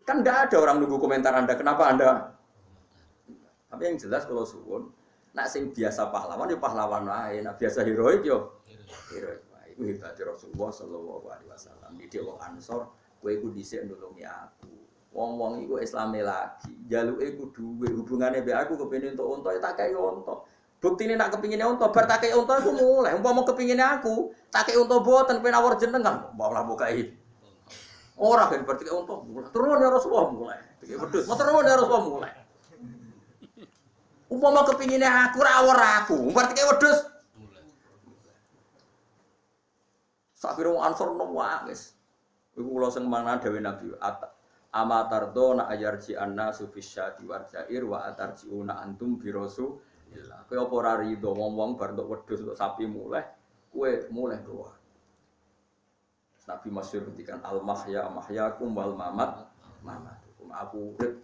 Kan enggak ada orang nunggu komentar Anda, kenapa Anda? Tapi yang jelas kalau suwun, nak sing biasa pahlawan ya pahlawan wae, nak biasa heroik yo heroik wae. Iku hebate Rasulullah sallallahu alaihi wasallam. Iki wong Ansor, kowe iku dhisik nulungi aku. Wong-wong iku Islame lagi, jaluke kudu duwe hubungane mbek aku kepengin entuk unta ya tak kei unta. Buktine nak kepingine unta bar tak kei unta iku muleh. Umpama kepingine aku, tak kei unta boten pengen awur jenengan, malah mbok kei. Ora ben berarti kei unta, turun ya Rasulullah mulai. Iki wedhus, mau turun ya Rasulullah mulai. Umpama kepingine aku ora awur aku, berarti kei wedhus mulai. Sak kira wong Ansor nang wis. Iku kula sing mana dhewe Nabi Amatardo na ayarji anna sufisyati warjair wa atarjiuna antum birosu illa. Kowe apa ora rido wong-wong bar entuk wedhus entuk sapi mulai, kowe mulai doa. Nabi masyhur ngendikan al mahya mahyakum wal mamat mamatukum. Aku urip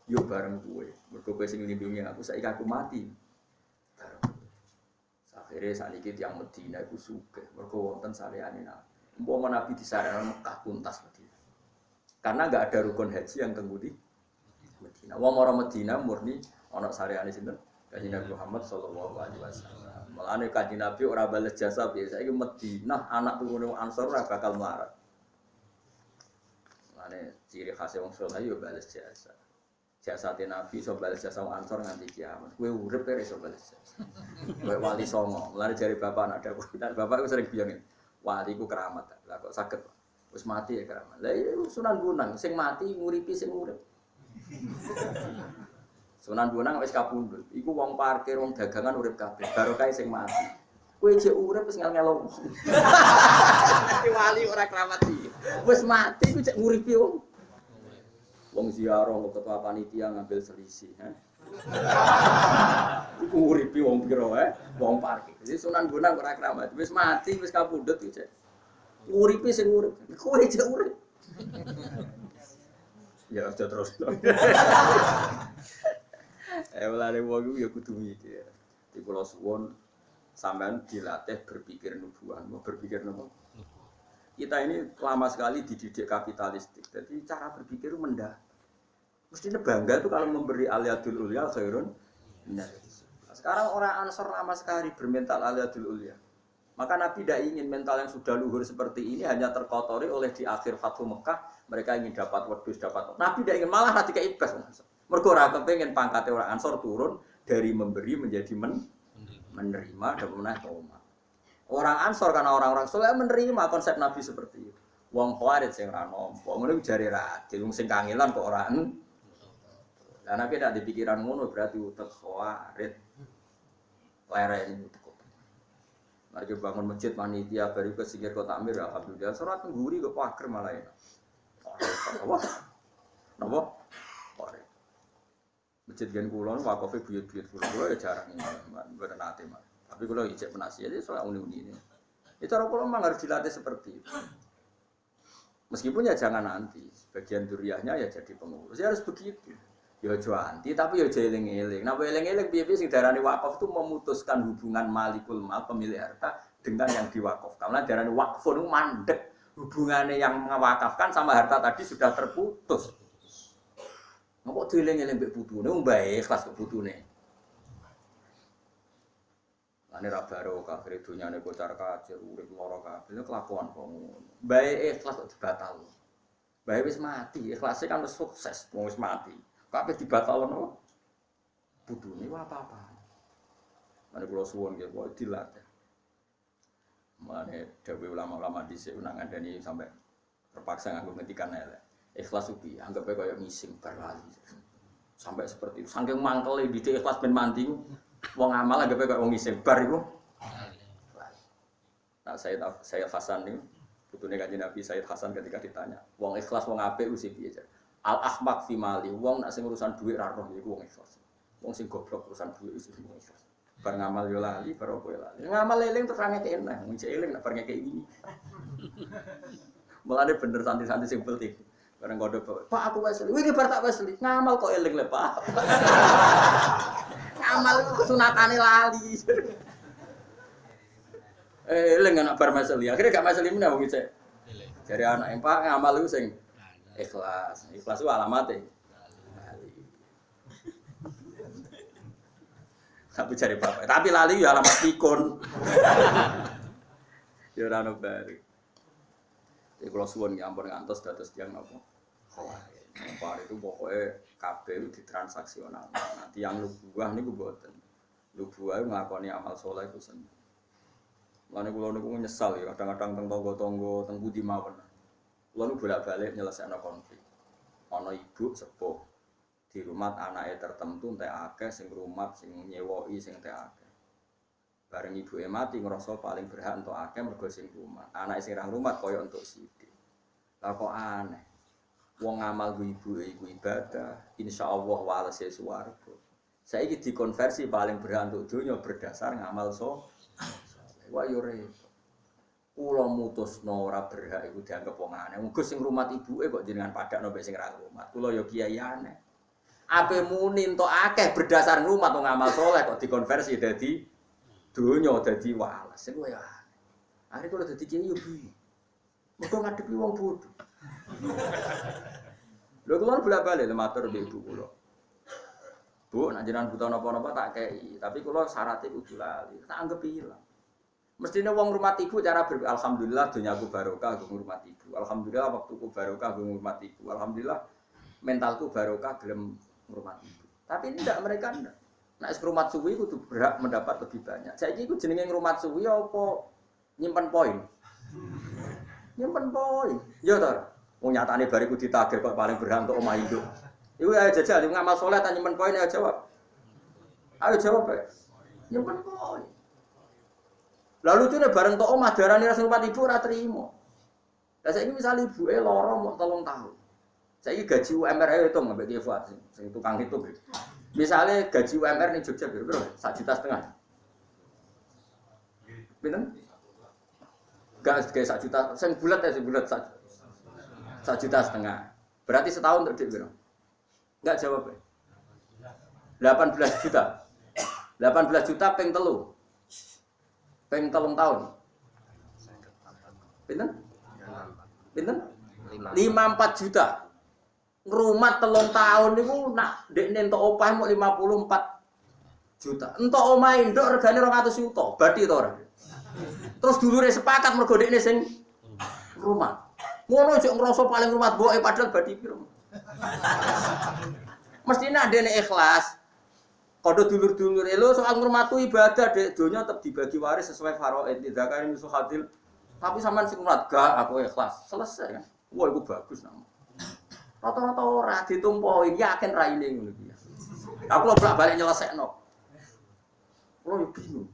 yo bareng kowe. Mergo kowe sing nglindungi aku saiki aku mati. Akhirnya saat ini yang Medina itu sugih, mergo wonten sareane Nabi. Umpama Nabi di sareane Mekah tuntas Medina. Karena enggak ada rukun haji yang tembudi Medina. Wong ora Medina murni ana sareane sinten? Kanjeng Nabi Muhammad sallallahu alaihi wasallam. Mulane Kanjeng Nabi ora bales jasa biasa iki Medina anak turune Ansor ora bakal melarat. Mulane ciri khas wong saleh yo bales jasa. Jasate Nabi iso bales jasa wong Ansor nganti kiamat. Kowe urip ora iso bales jasa. Kowe wali songo. Mulane jare bapak anak dawuh. Bapak iku sering bilang wali ku keramat. Lah kok saged wis mati ya keramat. Lah iya Sunan Bonang sing mati nguripi sing urip. Sunan Bonang wis kapundhut. Iku wong parkir, wong dagangan urip kabeh. Barokah sing mati. Kowe jek urip wis ngel-ngelo. Wali ora keramat iki. Wis mati ku jek nguripi wong. Wong ziarah kok ketua panitia ngambil selisih, Iku nguripi wong pira wong parkir. Jadi Sunan Bonang ora keramat. Wis mati wis kapundhut iki jek. Uripe sing urip, kowe aja urip. Ya aja terus. Mulane wong iku ya kudu mikir. Di kula suwun sampean dilatih berpikir nubuah, berpikir napa? Kita ini lama sekali dididik kapitalistik. Jadi cara berpikir mendadak. Mestinya bangga itu kalau memberi aliyadul ulya khairun. Sekarang orang Ansor lama sekali bermental aliyadul ulya. Maka Nabi tidak ingin mental yang sudah luhur seperti ini hanya terkotori oleh di akhir Fathu Mekah mereka ingin dapat wedhus dapat. Nabi tidak ingin malah nanti kayak ibas. Mergo ora kepengin pangkate orang Ansor turun dari memberi menjadi menerima dan meneh toma. Orang Ansor karena orang-orang soleh menerima konsep Nabi seperti itu. Wong Khawarij sing ra nampa, ngono jare ra adil sing kangelan kok ora. Lah Nabi tidak dipikiran ngono berarti utek Khawarij. Lereni utek. Mari bangun masjid panitia baru ke sikir kota Amir alhamdulillah surat tengguri kok pager malah ya. Apa? Napa? Ore. Masjid gen kula wakofe buyut-buyut kula ya jarang mboten nate Mas. Tapi kula ijek penasihat itu soal uni-uni ini. Itu cara kula memang harus dilatih seperti itu. Meskipun ya jangan nanti bagian duriahnya ya jadi pengurus. Ya harus begitu. Ya aja anti tapi ya aja eling-eling. Nah, eling-eling piye-piye sing darani wakaf itu memutuskan hubungan malikul mal pemilik harta dengan yang diwakafkan. Karena darani wakfun mandek. Hubungannya yang mewakafkan sama harta tadi sudah terputus. Ngapa dieling-eling mbek putune mbae ikhlas kok putune. Ane ra baro kabeh dunyane kocar kacir urip lara kabeh kelakuan kok ngono. Mbae ikhlas kok dibatal. Mbae wis mati, ikhlasé kan wis sukses, wis mati. Kabeh dibatalno. Putune wae apa-apa. Mane kula suwun nggih kok dilatih. Mane dawuh ulama-ulama dhisik nang ngandani sampai terpaksa nganggo ngetikan elek. Ikhlas upi, anggap aja kayak ngising bar lali. Sampai seperti itu. Saking mangkele didik ikhlas ben mandi ku. Wong amal anggap aja kayak wong ngising bar iku. Nah, saya Hasan niku putune Kanjeng Nabi Sayyid Hasan ketika ditanya, wong ikhlas wong apik ku sing piye? Al ahmaq fi mali, wong nek sing urusan dhuwit ra roh iku wong ikhlas. Wong sing goblok urusan dhuwit iku wong ikhlas. Bar ngamal yo lali, bar opo lali. Ngamal eling terus ra ngekek enak, wong eling nek bar ngekek iki. Mulane bener santri-santri sing penting. Bareng kodho, Pak aku wis lali. Iki bar tak wis lali. Ngamal kok eling le, Pak. Ngamal iku kesunatane lali. Eling anak bar masali. Akhire gak masali meneh wong iki. Jare anak Pak ngamal iku sing ikhlas. Ikhlas itu alamatnya. Lali. Tapi cari bapak. Tapi lali ya alamat pikun. Ya ora ono bari. Iki kula suwun ya ampun ngantos dados tiyang napa. Bar itu pokoknya kabeh ditransaksional. Nanti yang lubuah niku mboten. Lubuah nglakoni amal saleh iku seneng. Lan kula niku nyesal ya kadang-kadang teng tangga-tangga teng pundi mawon. Kula nu bolak-balik nyelesaikno konflik. Ana ibu sepuh di rumah anake tertentu entek akeh sing rumah sing nyewoki sing entek akeh. Bareng ibuke mati ngrasa paling berhak entuk akeh mergo sing rumah. Anake sing ra rumah kaya entuk sithik. Lah kok aneh. Wong ngamal ku ibuke iku ibadah, insyaallah walese swarga. Saiki dikonversi paling berhak untuk dunya berdasar ngamal wah yo repot. Kula mutusno ora berhak iku dianggep wong aneh. Gus sing ngrumat ibuke kok jenengan padakno mek sing ra ngrumat. Kula yo kiai aneh. Ape muni entuk akeh berdasar ngrumat wong ngamal saleh kok dikonversi dadi dunya dadi walas. Iku ya. Are kula dadi kiai yo bi. Mergo ngadepi wong bodho. Lho kula bolak-balik matur mbek ibu kula. Bu, nek jenengan butuh napa-napa tak kei, tapi kula syaratnya kudu lali. Tak anggap ilang. Mestine wong ngurmat ibu cara alhamdulillah donyaku barokah go ngurmat ibu. Alhamdulillah waktuku barokah go ngurmat ibu. Alhamdulillah mentalku barokah gelem ngurmat ibu. Tapi tidak mereka ndak. Nek ngurmat suwi kudu berhak mendapat lebih banyak. Saiki iku jenenge ngurmat suwi apa nyimpen poin? Nyimpen poin. Ya ta. Wong nyatane bariku ditagih kok paling berhak untuk omah induk. Iku ayo jajal ngamal saleh ta nyimpen poin ayo jawab. Ayo jawab ae. Nyimpen poin. Lalu lucunya bareng tok omah darane ra ngurmat ibu ora trimo. Lah saiki misal ibuke lara mok 3 tahun. Saiki gaji UMR ae hitung ambek Ki Fuad sing tukang hitung. Misale gaji UMR ning Jogja piro? 1,5 juta. Pinten? Gak kayak 1 juta, sing bulat ya sing bulat 1,5 juta. Berarti setahun untuk piro? Enggak jawab ya. 18 juta. 18 juta ping 3. Ping 3 tahun. Pinten? Pinten? 54 juta. Ngrumat 3 tahun niku nak ndekne entuk opah mok 54 juta. Entuk omah induk regane 200 juta. Badi to ora? Terus dulure sepakat mergo ndekne sing rumah. Ngono jek ngrasa paling rumah mboke padahal badi piro. Mestine ndene ikhlas. Kodho dulur-dulur lho soal ngurmatu ibadah dek donya tetep dibagi waris sesuai faraid zakari musuhadil. Tapi sampean sing ngurmat gak aku ikhlas. Selesai kan. Wah iku bagus nang. Rata-rata ora ditumpohi yakin raine ngono iki. Aku lho bolak-balik nyelesekno. Kulo yo bingung.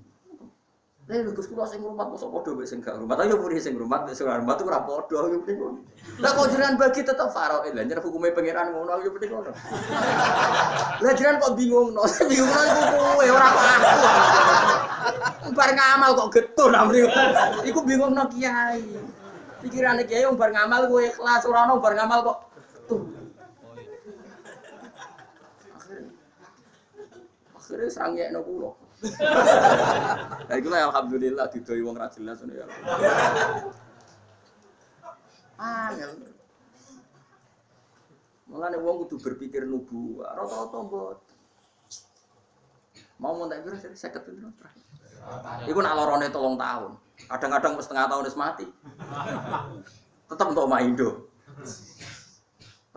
Lha Gus kula sing ngurmat mosok padha mek sing gak ngurmat. Ayo muni sing ngurmat mek sing ora ngurmat ora padha yo bingung. Lah kok jenengan bagi tetep faraid. Lah nyer hukume pangeran ngono yo bingung ngono. Lah jenengan kok bingungno. Bingungno iku kowe ora kok aku. Bar ngamal kok getun amri. Iku bingungno kiai. Pikirane kiai wong bar ngamal kowe ikhlas ora ono bar ngamal kok getun. Akhirnya sangekno kula. Lah iku alhamdulillah didoi wong ra jelas ngono ya. Angel. Mulane wong kudu berpikir nubuwah, rata-rata mbot. Mau tak kira 50 piro terakhir. Iku nak lorone 3 tahun. Kadang-kadang wis setengah tahun wis mati. Tetep untuk omah Indo.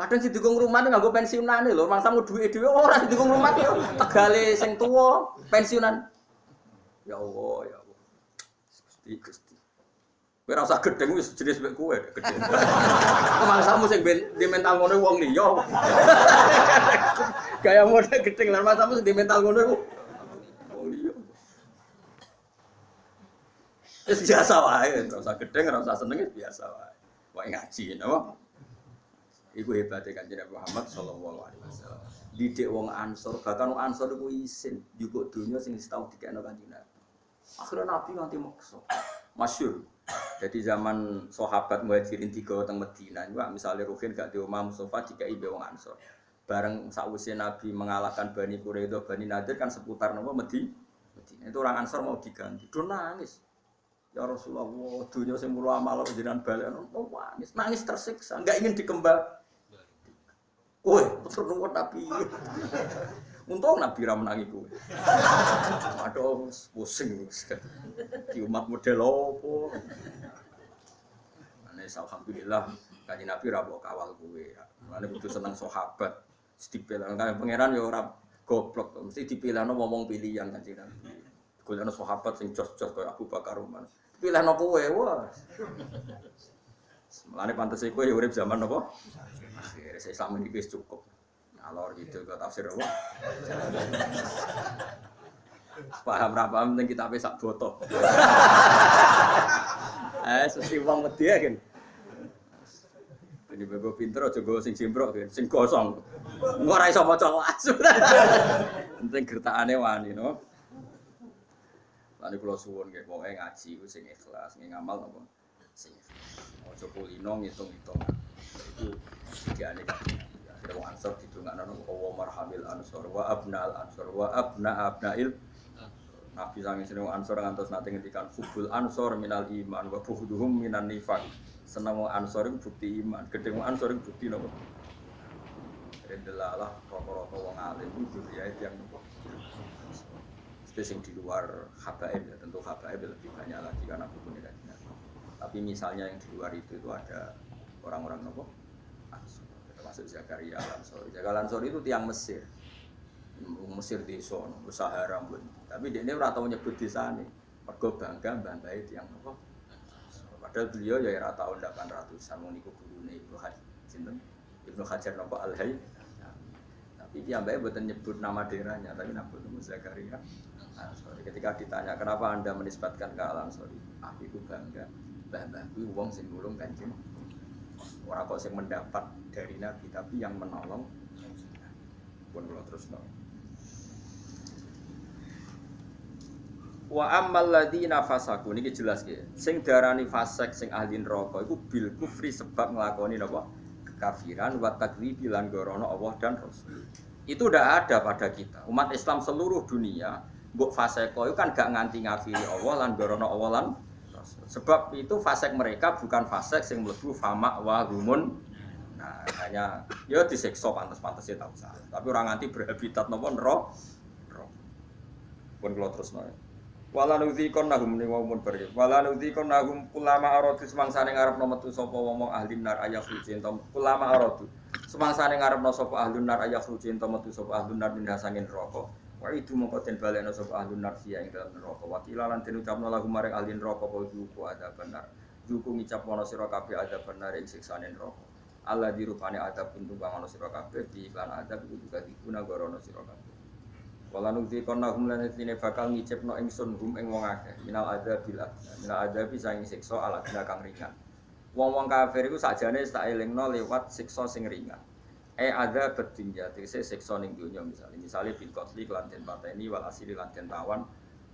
Kadang sing dikung rumah nganggo pensiunane lho, mangsamu duwe dhewe ora dikung rumah yo tegale sing tuwa pensiunan. Ya Allah, ya Allah. Gusti. Kowe ora usah gedeng wis jenis mek kowe, gedeng. Mangsamu sing di mental ngono wong liya. Gaya model gedeng lan mangsamu sing di mental ngono iku wong liya. Wis biasa wae, ora usah gedeng, ora usah seneng biasa wae. Wae ngaji napa? Iku hebatnya Kanjeng Nabi Muhammad sallallahu alaihi wasallam. Didik wong Ansor, bahkan wong Ansor iku isin njupuk donya sing tau dikekno Kanjeng Nabi. Akhirnya Nabi nganti maksa. Masyhur. Jadi zaman sahabat Muhajirin digawa teng Madinah, misalnya Ruhin gak di omah Mustafa dikai be wong Ansor. Bareng sakwise Nabi mengalahkan Bani Quraidah, Bani Nadir kan seputar napa Madinah. Itu orang Ansor mau diganti. Do nangis. Ya Rasulullah, dunia sing mulo amal jenengan balekno, nangis, nangis tersiksa, enggak ingin dikembal. Kowe terus nunggu Nabi. Untung Nabi ra menangi kowe. Aduh, pusing di umat model opo. Ane alhamdulillah kanjeng Nabi ra mbok kawal kowe. Mane kudu seneng sahabat. Dipilih kan pangeran ya ora goblok, mesti dipilihno wong pilihan kanjeng Nabi. Golekno sahabat sing jos-jos kaya Abu Bakar Umar. Pilihno kowe, wah. Mulane pantes kowe ya urip zaman apa? Akhir Islam iki wis cukup. Alor gitu ke tafsir apa? Paham ra paham ning kitabe sak boto. Sesi wong wedi kan. Ini bebo pinter aja go sing simprok, sing gosong. Ora iso maca langsung. Penting gertakane wani no. Lan kula suwun nggih pokoke ngaji ku sing ikhlas, nggih ngamal napa sing ikhlas. Aja kulino ngitung-ngitung. Itu digane kabeh. Akhire wong ansor didongakno wa marhamil ansor wa abnal ansor wa abnail Nabi sange seneng ansor ngantos nate ngendikan hubul ansor minal iman wa buhduhum minan nifaq. Seneng wong ansor iku bukti iman, gedhe wong ansor iku bukti napa? Rendelalah rata-rata wong alim iku riyae yang napa? Sing di luar habaib ya, tentu habaib lebih banyak lagi karena bukunya kajian. Tapi misalnya yang di luar itu ada orang-orang nopo Ansor, termasuk Zakaria Al-Ansori. Zakaria Al-Ansori itu tiang Mesir, Mesir desa, Sahara pun. Tapi dia ini ora tau nyebut desa nih, mergo bangga mbah-mbahe tiang nopo. Padahal beliau ya ora tahun 800-an wong niku gurune Ibnu Hajar, sinten? Ibnu Hajar nopo Al-Haythami. Tapi dia mbake mboten nyebut nama daerahnya, tapi nabut Zakaria Al-Ansori. Ketika ditanya kenapa Anda menisbatkan ke Al-Ansori, aku itu bangga mbah-mbahku wong sing nulung Kanjeng. Ora kok sing mendapat dari Nabi, tapi yang menolong. Pun kula terusno. Wa ammal ladzina fasaku niki jelas nggih. Sing darani fasik sing ahli neraka iku bil kufri sebab nglakoni napa? Kekafiran wa takdzibi lan gorono Allah dan Rasul. Itu tidak ada pada kita. Umat Islam seluruh dunia, mbok faseko itu kan gak nganti ngafiri Allah lan gorono Allah lan Rasul. Sebab itu fasek mereka bukan fasek sing mlebu fama wa gumun. Nah, hanya ya disiksa pantes-pantese tak usah. Tapi orang nganti berhabitat napa neraka. Pun kula terusno. Wala nudzikon nahum ni wong pergi. Wala nudzikon nahum ulama aradu semangsane ngarepno metu sapa wong ahli nar ayah ruji entam ulama aradu. Semangsane ngarepno sapa ahli nar ayah ruji entam metu sapa ahli nar mindah sangin neraka. Wa itu mongko den balekno sapa ahli nar sia ing dalem neraka. Wa kilalan den ucapno lagu maring ahli neraka apa duku ada benar. Duku ngicap ana sira kabeh ada benar ing siksane neraka. Allah dirupane adab pun tunggang ana sira kabeh di iklan adab iku juga diguna gorono sira kabeh. Wala nukti kona hum lan etine bakal ngicipno ingsun hum ing wong akeh minal adzabil minal adzabi sang siksa ala kang ringan. Wong-wong kafir iku sakjane tak elingno lewat siksa sing ringan. Adzab dunya tegese siksa ning donya misale bil qatli lan den pateni wal asili lan den tawan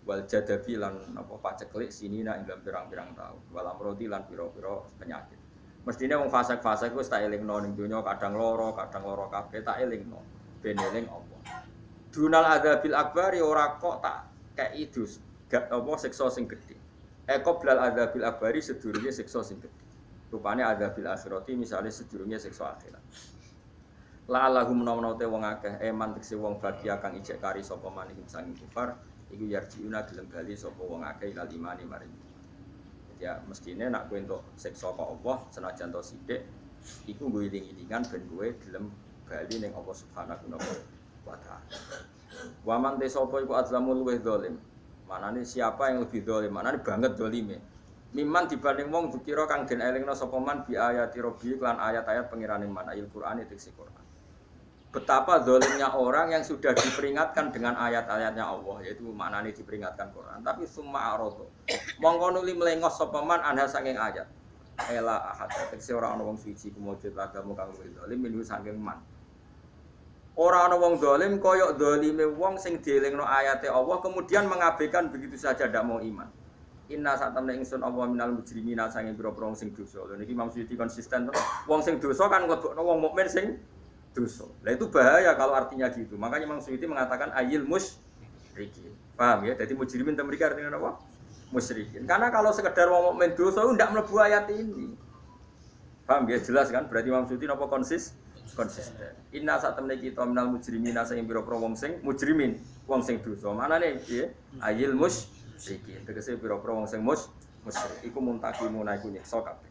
wal jadabi lan apa paceklik sinina ing dalam pirang-pirang taun wal amrodi lan pira-pira penyakit. Mestine wong fasik-fasik wis tak elingno ning donya kadang loro kabeh tak elingno ben eling apa. Dunal adzabil akbari ora kok tak kei dus gak apa siksa sing gedhe. Qoblal adzabil akbari sedurunge siksa sing gedhe. Rupane adzabil akhirati misale sedurunge siksa akhirat. La lahum menawa te wong akeh eman tekse wong bagia kang ijek kari sapa maning sanging kufar iku yarjiuna gelem bali sapa wong akeh ilal imani maring. Ya mestine nak kowe entuk siksa kok Allah senajan to sithik iku nggo iling-ilingan ben kowe gelem bali ning Allah Subhanahu wa ta'ala. Wa man sapa iku azlamul luweh zalim. Manane siapa yang lebih zalim? Manane banget zalime. Miman dibanding wong dikira kang den elingna sapa man bi ayati rabbi lan ayat-ayat pengirane man ayat Quran itu Quran. Betapa zalimnya orang yang sudah diperingatkan dengan ayat-ayatnya Allah, yaitu maknane diperingatkan Quran, tapi summa arado. Mongko nuli mlengos sapa man anha saking ayat. Ela ahad tekse ora ana wong suci kumujud agamu kang luwih zalim minu saking man. Ora ana wong zalim kaya zalime wong sing dielingno ayate Allah kemudian mengabaikan begitu saja ndak mau iman. Inna satamna ingsun Allah minal mujrimina sange pira-pira wong sing dosa. Lha niki Imam Suyuti konsisten to. Wong sing dosa kan nglebokno wong mukmin sing dosa. Lah itu bahaya kalau artinya gitu. Makanya Imam Suyuti mengatakan ayil musyrikin. Paham ya? Jadi mujrimin ta mriki artinya apa? Musyrikin. Karena kalau sekedar wong mukmin dosa ndak mlebu ayat ini. Paham ya? Jelas kan? Berarti Imam Suyuti napa konsisten. Inna satamne kita minal mujrimina sing pira-pira wong sing mujrimin, wong sing dosa. Manane piye? Ayil musyrikin. Tegese pira-pira wong sing musyrik iku muntakimuna iku nyiksa kabeh.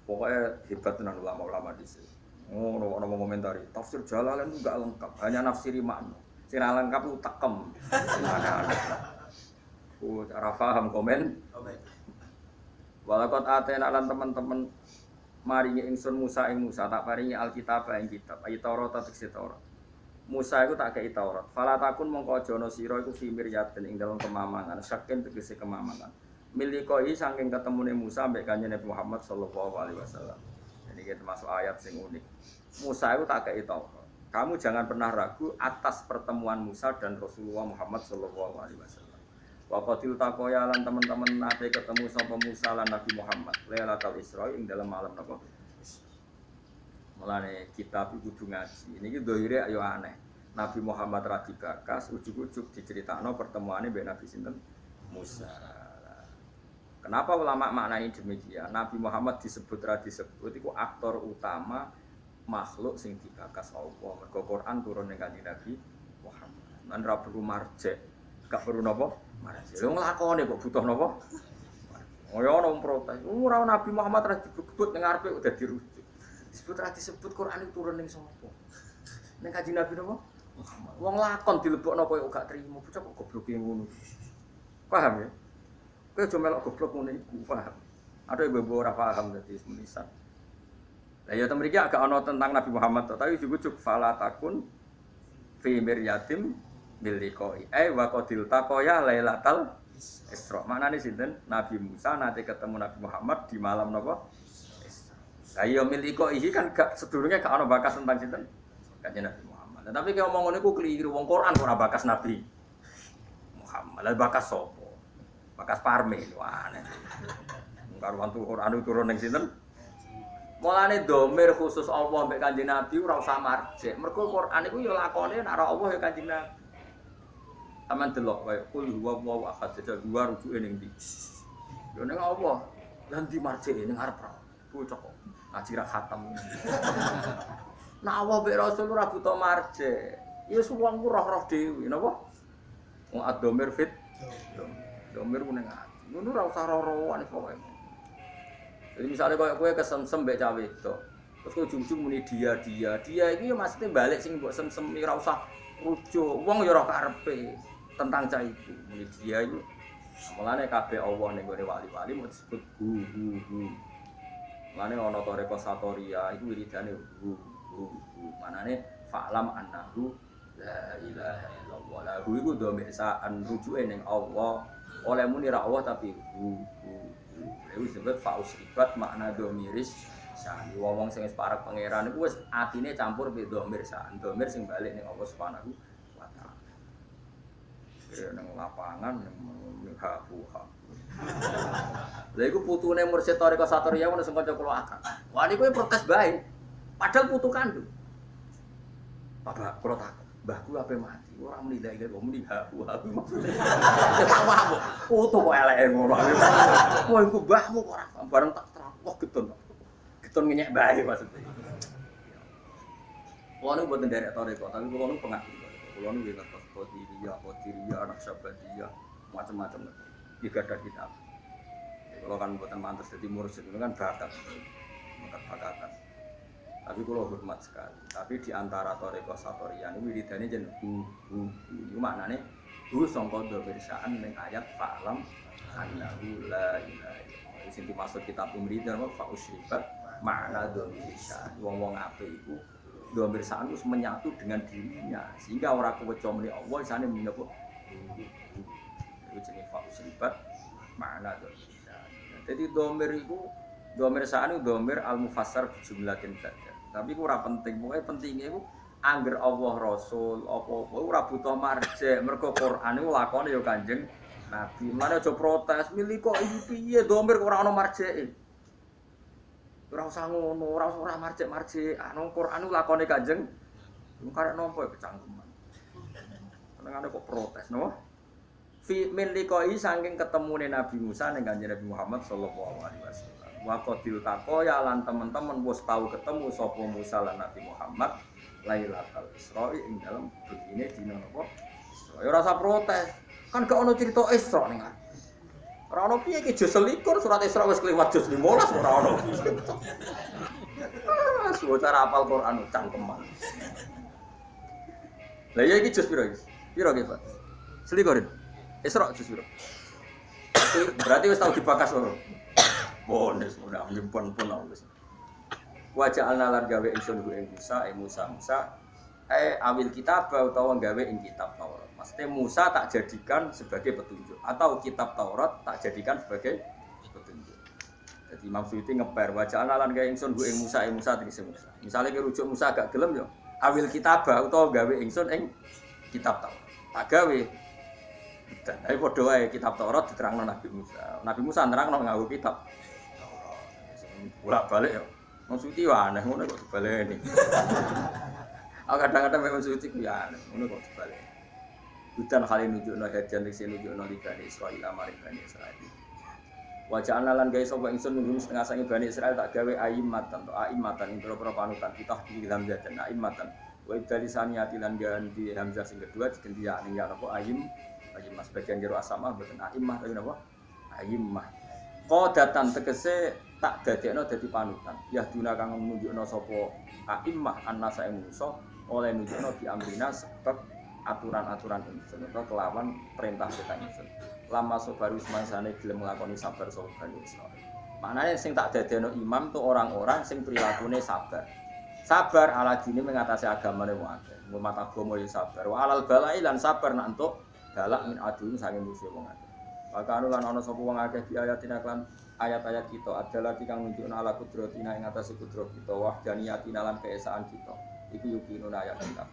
Pokoke hebat tenan ulama-ulama dhisik. Ngono ana komentari, tafsir Jalalain enggak lengkap, hanya nafsiri makna. Sing lengkap ku tekem. Cara paham komen. Walakot atena lan teman-teman maringi ingsun Musa ing Musa tak paringi Alkitab ing kitab ayat Taurat tekse Taurat. Musa iku tak kei Taurat. Fala takun mongko aja ana sira iku fi miryatin ing dalem kemamangan, saking tegese kemamangan. Milikoi saking ketemune Musa mbek kanjeng Nabi Muhammad sallallahu alaihi wasallam. Jadi Ini termasuk ayat sing unik. Musa itu tak kei Taurat. Kamu jangan pernah ragu atas pertemuan Musa dan Rasulullah Muhammad sallallahu alaihi wasallam. Wa qatil taqoya lan teman-teman nate ketemu sapa Musa lan Nabi Muhammad Lailatul Isra ing dalam malam napa? Mulane kitab iku kudu ngaji. Niki doire ayo aneh. Nabi Muhammad ra dibakas, ujug-ujug diceritakno pertemuane mbek Nabi sinten? Musa. Kenapa ulama maknai demikian? Nabi Muhammad disebut ra disebut iku aktor utama makhluk sing dibakas Allah. Mergo Quran turun ning Kanjeng Nabi Muhammad. Lan ra perlu marjek. Gak perlu napa? Marjek. Lho nglakone kok butuh napa? Oh ya ono protes. Ora Nabi Muhammad ra disebut ning arepe udah dirujuk. Disebut ra disebut Quran itu turun ning sapa? Ning Kanjeng Nabi napa? Muhammad. Wong lakon dilebokno koyo gak trimo. Bocah kok goblok ngono. Paham ya? Kowe aja melok goblok ngono iku, paham? Ada ibu-ibu ora paham dadi menisan. Lah ya temen iki agak ana tentang Nabi Muhammad to, tapi ujug-ujug fala takun fi miryatim bil liqai. Wa qadil taqoya lailatal Isra. Maknane sinten? Nabi Musa nate ketemu Nabi Muhammad di malam napa? Isra. Lah ya mil liqai kan gak sedurunge gak ana bakas tentang sinten? Kanjeng Nabi Muhammad. Tapi ki omong ngono iku keliru. Wong Quran ora bakas Nabi Muhammad. Lah bakas sapa? Bakas parme aneh. Karuan Quran turun ning sinten? Mulane domir khusus Allah mbek Kanjeng Nabi ora usah marjek. Mergo Quran iku ya lakone nek ora Allah ya Kanjeng Nabi. Taman delok kaya kul huwallahu ahad saja dua rujuke ning ndi. Ya ning Allah. Lan di marjeke ning arep ra. Bocah kok ngaji ra khatam. Nek Allah mbek Rasul ora butuh marjek. Ya wong ku roh-roh dhewe napa? Wong ad-domir fit. Domir ku ning ati. Ngono ora usah roh-rohan pokoke. Jadi misalnya kalau kue kesemsem mbek cawe itu, terus kue ujung-ujung muni dia ini ya maksudnya balik sing mbok semsem ora usah rujuk, wong ya ora karepe tentang cah itu, muni dia itu, mulane kabeh Allah ning gone wali-wali mau disebut hu. Mulane ana toreko satoria iku wiridane hu. Manane fa'lam annahu la ilaha illallah. Lahu iku dhamir sa'an rujuke ning Allah, oleh muni ra Allah tapi hu. Itu disebut fausribat makna domiris sa'an. Wong sing wis parek pangeran iku wis atine campur mbek domir sa'an. Domir sing balik ning Allah Subhanahu wa taala. Ya nang lapangan ning ha. Lha iku putune Mursyid Thariqah Satoriyah ono sing kanca kula akal. Wah niku protes bae. Padahal putu kandung. Bapak kula takon, mbahku ape mati? Ora muni la ilaha muni ha maksudnya. Tak paham. Putu kok eleke ngono. Wah iku mbahmu kok ora bareng tak terang. Wah getun. Getun ngenyek bae maksudnya. Kulo nu mboten derek Thariqah, tapi kulo nu pengabdi. Kulo nu nggih ngertos Qadiriyah, Naqsyabandiyah, macam-macam. Iki gadah kitab. Kalau kan buatan mantas jadi mursyid itu kan bakatan. Tapi kalau hormat sekali. Tapi di antara Thariqah Satoriyah ini wiridane jen hu. Itu maknane hu sangka domirsaan ning ayat fa'lam annahu la ilaha illallah. Sing dimaksud kitab umridan wa fa'usribat makna domirsaan. Wong-wong apik iku domirsaan wis menyatu dengan dirinya sehingga ora keweco muni Allah isane menyebut itu jenenge fa'usribat makna domirsaan. Jadi domir itu domir sa'an itu domir al-mufassar bijumlatin saja. Tapi itu ora penting. Pokoknya pentingnya itu angger Allah Rasul apa-apa ora butuh marjek. Mergo Quran itu lakone ya Kanjeng Nabi. Mane aja protes, milih kok iki piye domir kok ora ono marjeke. Ora usah ngono, ora marjek. Anu Quran itu lakone Kanjeng. Lu karek nompo ya kecangkeman. Senengane kok protes, no? Fi min liqai saking ketemune Nabi Musa ning Kanjeng Nabi Muhammad sallallahu alaihi wasallam. Wa qadil taqoya lan teman-teman wis tau ketemu sapa Musa lan Nabi Muhammad Lailatul Isra ing dalem begine dina napa? Isra. Ya ora usah protes. Kan gak ono cerita Isra ning ati. Ora ono piye iki juz 21 surat Isra wis kliwat juz 15 ora ono. Suwe cara hafal Quran cangkeman. Lah ya iki juz piro iki? Piro iki, Pak? Selikorin. Isra juz piro? Berarti wis tau dibakas lho. Bonus udah pun wis. Wa ja'alna lan gawe ingsun ing Musa awil kitab utawa gawe ing kitab Taurat. Maksudnya Musa tak jadikan sebagai petunjuk atau kitab Taurat tak jadikan sebagai petunjuk. Jadi Imam Suyuti ngeper wajah lan gawe ingsun ku ing Musa tegese Musa. Misale ki rujuk Musa gak gelem yo awil kitabah utawa gawe ingsun ing kitab Taurat. Tak gawe. Dan ae padha wae kitab Taurat diterangno Nabi Musa. Nabi Musa nerangno nganggo kitab Taurat. Bolak-balik yo. Imam Suyuti wae aneh ngono kok dibaleni. Aku kadang-kadang memang Suyuti ku ya aneh ngono kok dibaleni. Hutan kali nunjukno hadian sing nunjukno li Bani Israil amari Bani Israil. Wajah lan gawe sapa ingsun nunggu setengah sange Bani Israil tak gawe aimatan to aimatan ing pira-pira panutan kita di hamzah dan aimatan. Wa dari saniyati lan ganti hamzah sing kedua diganti ya ning ya napa mas bagian jero asama mboten aimah tapi napa aimah. Qadatan tegese tak dadekno dadi panutan. Ya duna kang nunjukno sapa aimah annasa ing musa oleh nunjukno di amrina sebab aturan-aturan ingsun atau kelawan perintah-perintah ingsun. Lama sobaru semangsane gelem nglakoni sabar sapa Bani Israil. Maknane sing tak dadekno imam tuh orang-orang sing prilakune sabar. Sabar ala dine mengatasi agamane wong akeh. Umat agama ya sabar. Wa alal balai lan sabar nak entuk galak min adun saking musuh wong akeh. Maka anu lan ana sapa wong akeh di ayatina kan ayat-ayat kita adalah kang nunjukna ala kudratina ing atase kudrat kita wahdaniyatina lan keesaan kita. Iku yukino ayat kita.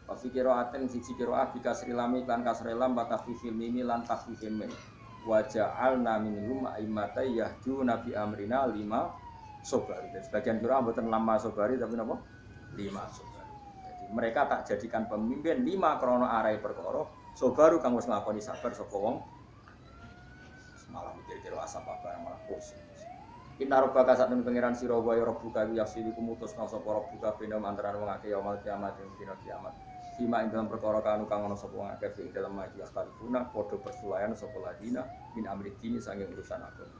Fikiro aten siji kiroah bikasri lami lan kasri lam batafifil mimi lan tafifil mim waja'alna minhum a'immata yahduna bi amrina lima sobari. Sebagian kiroah mboten lama sobari tapi napa? Lima sobari. Jadi mereka tak jadikan pemimpin lima krono arai perkara sobaru kang wis nglakoni sabar sapa wong semalam mikir asap apa malah pusing. Inna rabbaka satun pangeran sira wa ya rabbuka yafsilu kumutus sapa rabbuka benem antarané wong akeh yaumul kiamat ing dina kiamat. Sima ing dalam perkara kanu kang ana sapa wong akeh ing dalam maji astalifuna padha persulayan sapa ladina min amri dini saking urusan agama.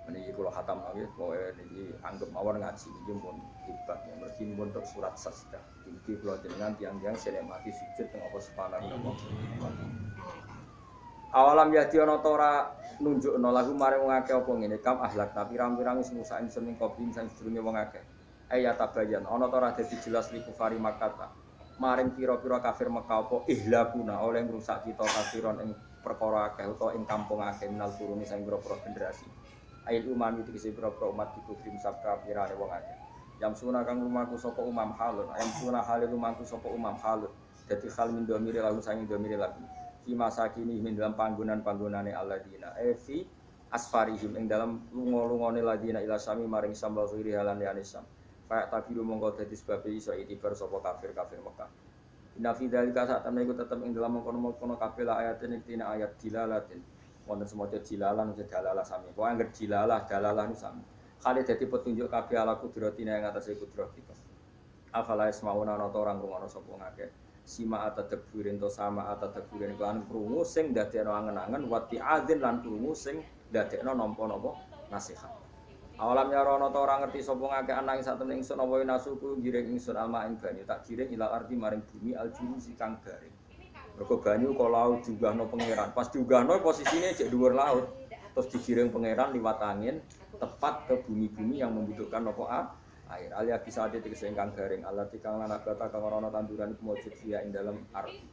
Meniki kula khatam nggih pokoke niki anggap mawon ngaji iki pun hebat ya mergi pun untuk surat sajdah. Iki kula jenengan tiyang-tiyang sing mati sujud teng apa subhanallah napa. Awalam ya diono ora nunjukno lagu maring wong akeh apa ngene kam ahlak tapi pirang-pirang wis musa ingsun ing kopi sing sedurunge wong akeh. Ayat tabayan ana ta ora dadi jelas liku fari Makkah. Maring pira-pira kafir Mekah apa ihlakuna oleh ngrusak kita kafiron ing perkara akeh utawa ing kampung akeh minal turuni sing pira-pira generasi. Ayat umam iki tegese pira-pira umat iku krimsab kafirane wong akeh. Yang sunah kang lumaku sapa umam halun, yang sunah halil lumaku sapa umam halun. Dadi hal min domire lalu sanging domire lagi. Fi masakini min dalam panggonan-panggonane alladzina fi asfarihim ing dalam lunga-lungane ladina ila sami maring sambal suri halan yanisam. Kayak tabiru mongko dadi sebab iso itibar sapa kafir-kafir Mekah. Inna fi dzalika sak temne iku tetep ing dalam mengkono-mengkono kabeh ayatin ing ayat dilalatin. Wonten semoga dilalah nang dalalah sami. Kok angger dalalah nu sami. Kali dadi petunjuk kabeh ala kudratina ing atase kudrat kita. Afala ismauna ana orang rungono sapa ngake. Sima atadabburin to sama atadabburin lan krungu sing dadekno angen-angen wati azin lan krungu sing dadekno nampa-nampa nasihat. Awalam ya rono ta ora ngerti sapa ngake anang sak temene ingsun apa nasuku giring ingsun alma ing banyu tak giring ila ardi maring bumi aljuru sikang garing. Mergo banyu kala diunggahno pangeran. Pas diunggahno posisine cek dhuwur laut. Terus digiring pangeran liwat angin tepat ke bumi-bumi yang membutuhkan apa air. Alia bisa tegese ingkang garing Allah tikang lan agata kang ana tanduran iku mujud via ing dalem ardi.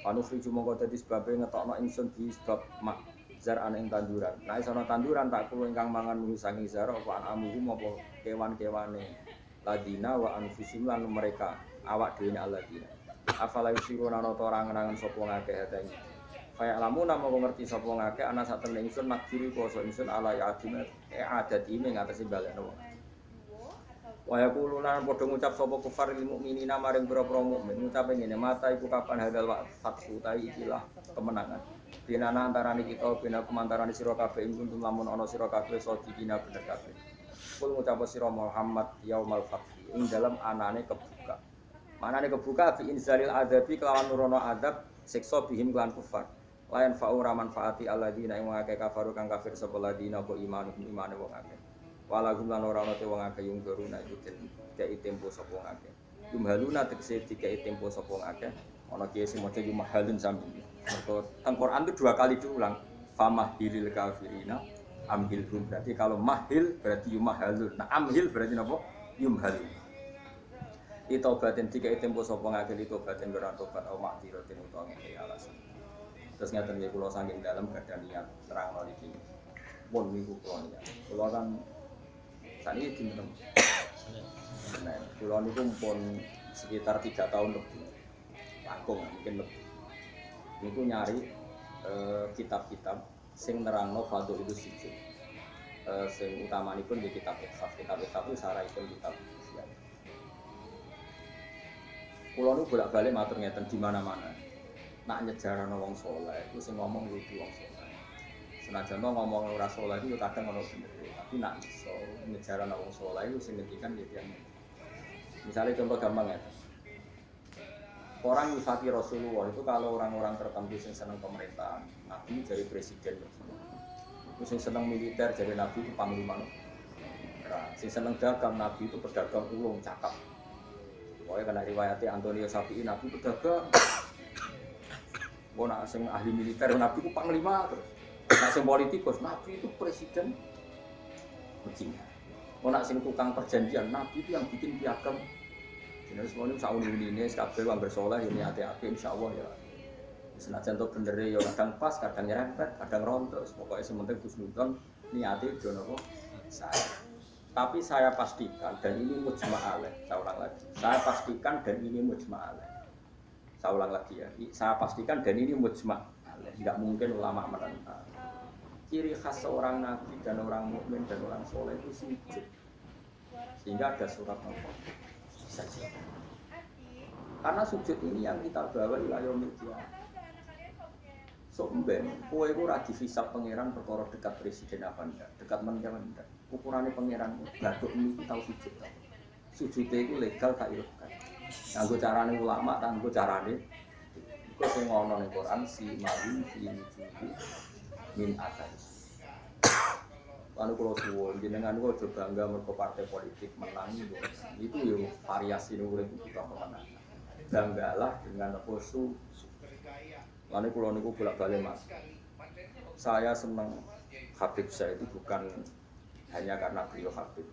Panufri mongko dadi sebabe ngetokno ingsun di sebab mak zar ana ing tanduran. Nek ana tanduran tak kulo ingkang mangan mung saking zar apa amuhum apa kewan-kewane ladina wa anfusim lan mereka awak dhewe alladina. Afala yusiruna ana ta ora ngenangan sapa ngakeh hateng. Kaya lamun namo ngerti sapa ngakeh ana sak temene ingsun makdiri kuasa ingsun ala yadine adat ini ngatasi balekno wong. Wa yaquluna padha ngucap sapa kufar lil mukminina maring pira-pira mukmin ngucap ngene mata iku kapan hadal fathu ta ikilah kemenangan. Dinana antarane kita bina kumantarane sira kabeh ing kuntum lamun ana sira kabeh sadikina bener kabeh. Kul ngucap sira Muhammad yaumal fathi ing dalam anane kebuka. Manane kebuka fi inzalil adabi kelawan nurono adab siksa bihim kelan kufar. Layan fa'u manfaati alladzina ing wong akeh kafaru kang kafir sapa ladina apa imane wong akeh. Walahum lan ora ana te wong akeh yung duruna iku dikei tempo sapa wong akeh. Yumhaluna tegese dikei tempo sapa wong akeh. Ana kiye sing maca yumhalun sambil. Mergo teng Quran itu dua kali diulang. Famahilil kafirina amhilhum. Berarti kalau mahil berarti yumhalun. Nah amhil berarti napa? Yumhalun. Itobatin dikai tempo sapa ngakeh itobatin ora tobat au makdiratin utawa ngene alasan. Terus ngaten nggih kula saking dalem gadah niat terangno iki. pun niku kula kan sakniki dinten. Nah, kula niku pun sekitar 3 tahun lebih. Langkung mungkin lebih. Niku nyari kitab-kitab sing nerangno fadhil itu sujud. Sing utamanipun di kitab Ihsaf. Kitab Ihsaf itu sarahipun kitab Ihsaf. Kula niku bolak-balik matur ngeten di mana-mana. Nak nyejarano wong saleh iku sing ngomong kudu wong saleh. Senajan to ngomong ora saleh iku kadang ono bener, tapi nak iso nyejarano wong saleh iku sing ngendikan ya tiyang. Misalnya contoh gampang ya. Orang nyifati Rasulullah itu kalau orang-orang tertentu yang senang pemerintahan, Nabi jadi presiden. Yang senang militer jadi Nabi itu panglima. Yang senang dagang Nabi itu pedagang ulung cakap. Pokoknya kena riwayatnya Antonio Sapi'i Nabi pedagang. Nak sing ahli militer Nabi itu panglima terus. Nak sing politikus Nabi itu presiden. Begini. Nak sing tukang perjanjian Nabi itu yang bikin piagam. Jadi semuanya sauni ini kabeh wong bersoleh ini hati-hati insyaallah ya. Senajan to bendere ya kadang pas, kadang nyerempet, kadang rontos. Pokoknya sementing husnudon niate do napa saya. Tapi saya pastikan dan ini mujma' alaih. Saya ulang lagi. Saya pastikan dan ini mujma' alaih. Saya ulang lagi ya. Saya pastikan dan ini mujma' alaih. Enggak mungkin ulama menentang. Ciri khas seorang nabi dan orang mukmin dan orang soleh itu sujud. Sehingga ada surat Al-Fatihah. Saja. Karena sujud ini yang kita bawa ila yaumil qiyamah. Somben, kowe iku ora dihisab pangeran perkara dekat presiden apa ndak, dekat meneh ndak. Ukurane pangeran bathuk niku tau sujud. Sujude iku legal tak ilegal. Nganggo carane ulama, nganggo carane iku sing ana ning Quran si mawin fi wujudi min atas. Anu kula suwun jenengan kok aja bangga mergo partai politik menang itu yo variasi urip kita menang. Banggalah dengan posu. Lane kula niku bolak-balik Mas. Saya senang Habib saya itu bukan hanya karena beliau Habib.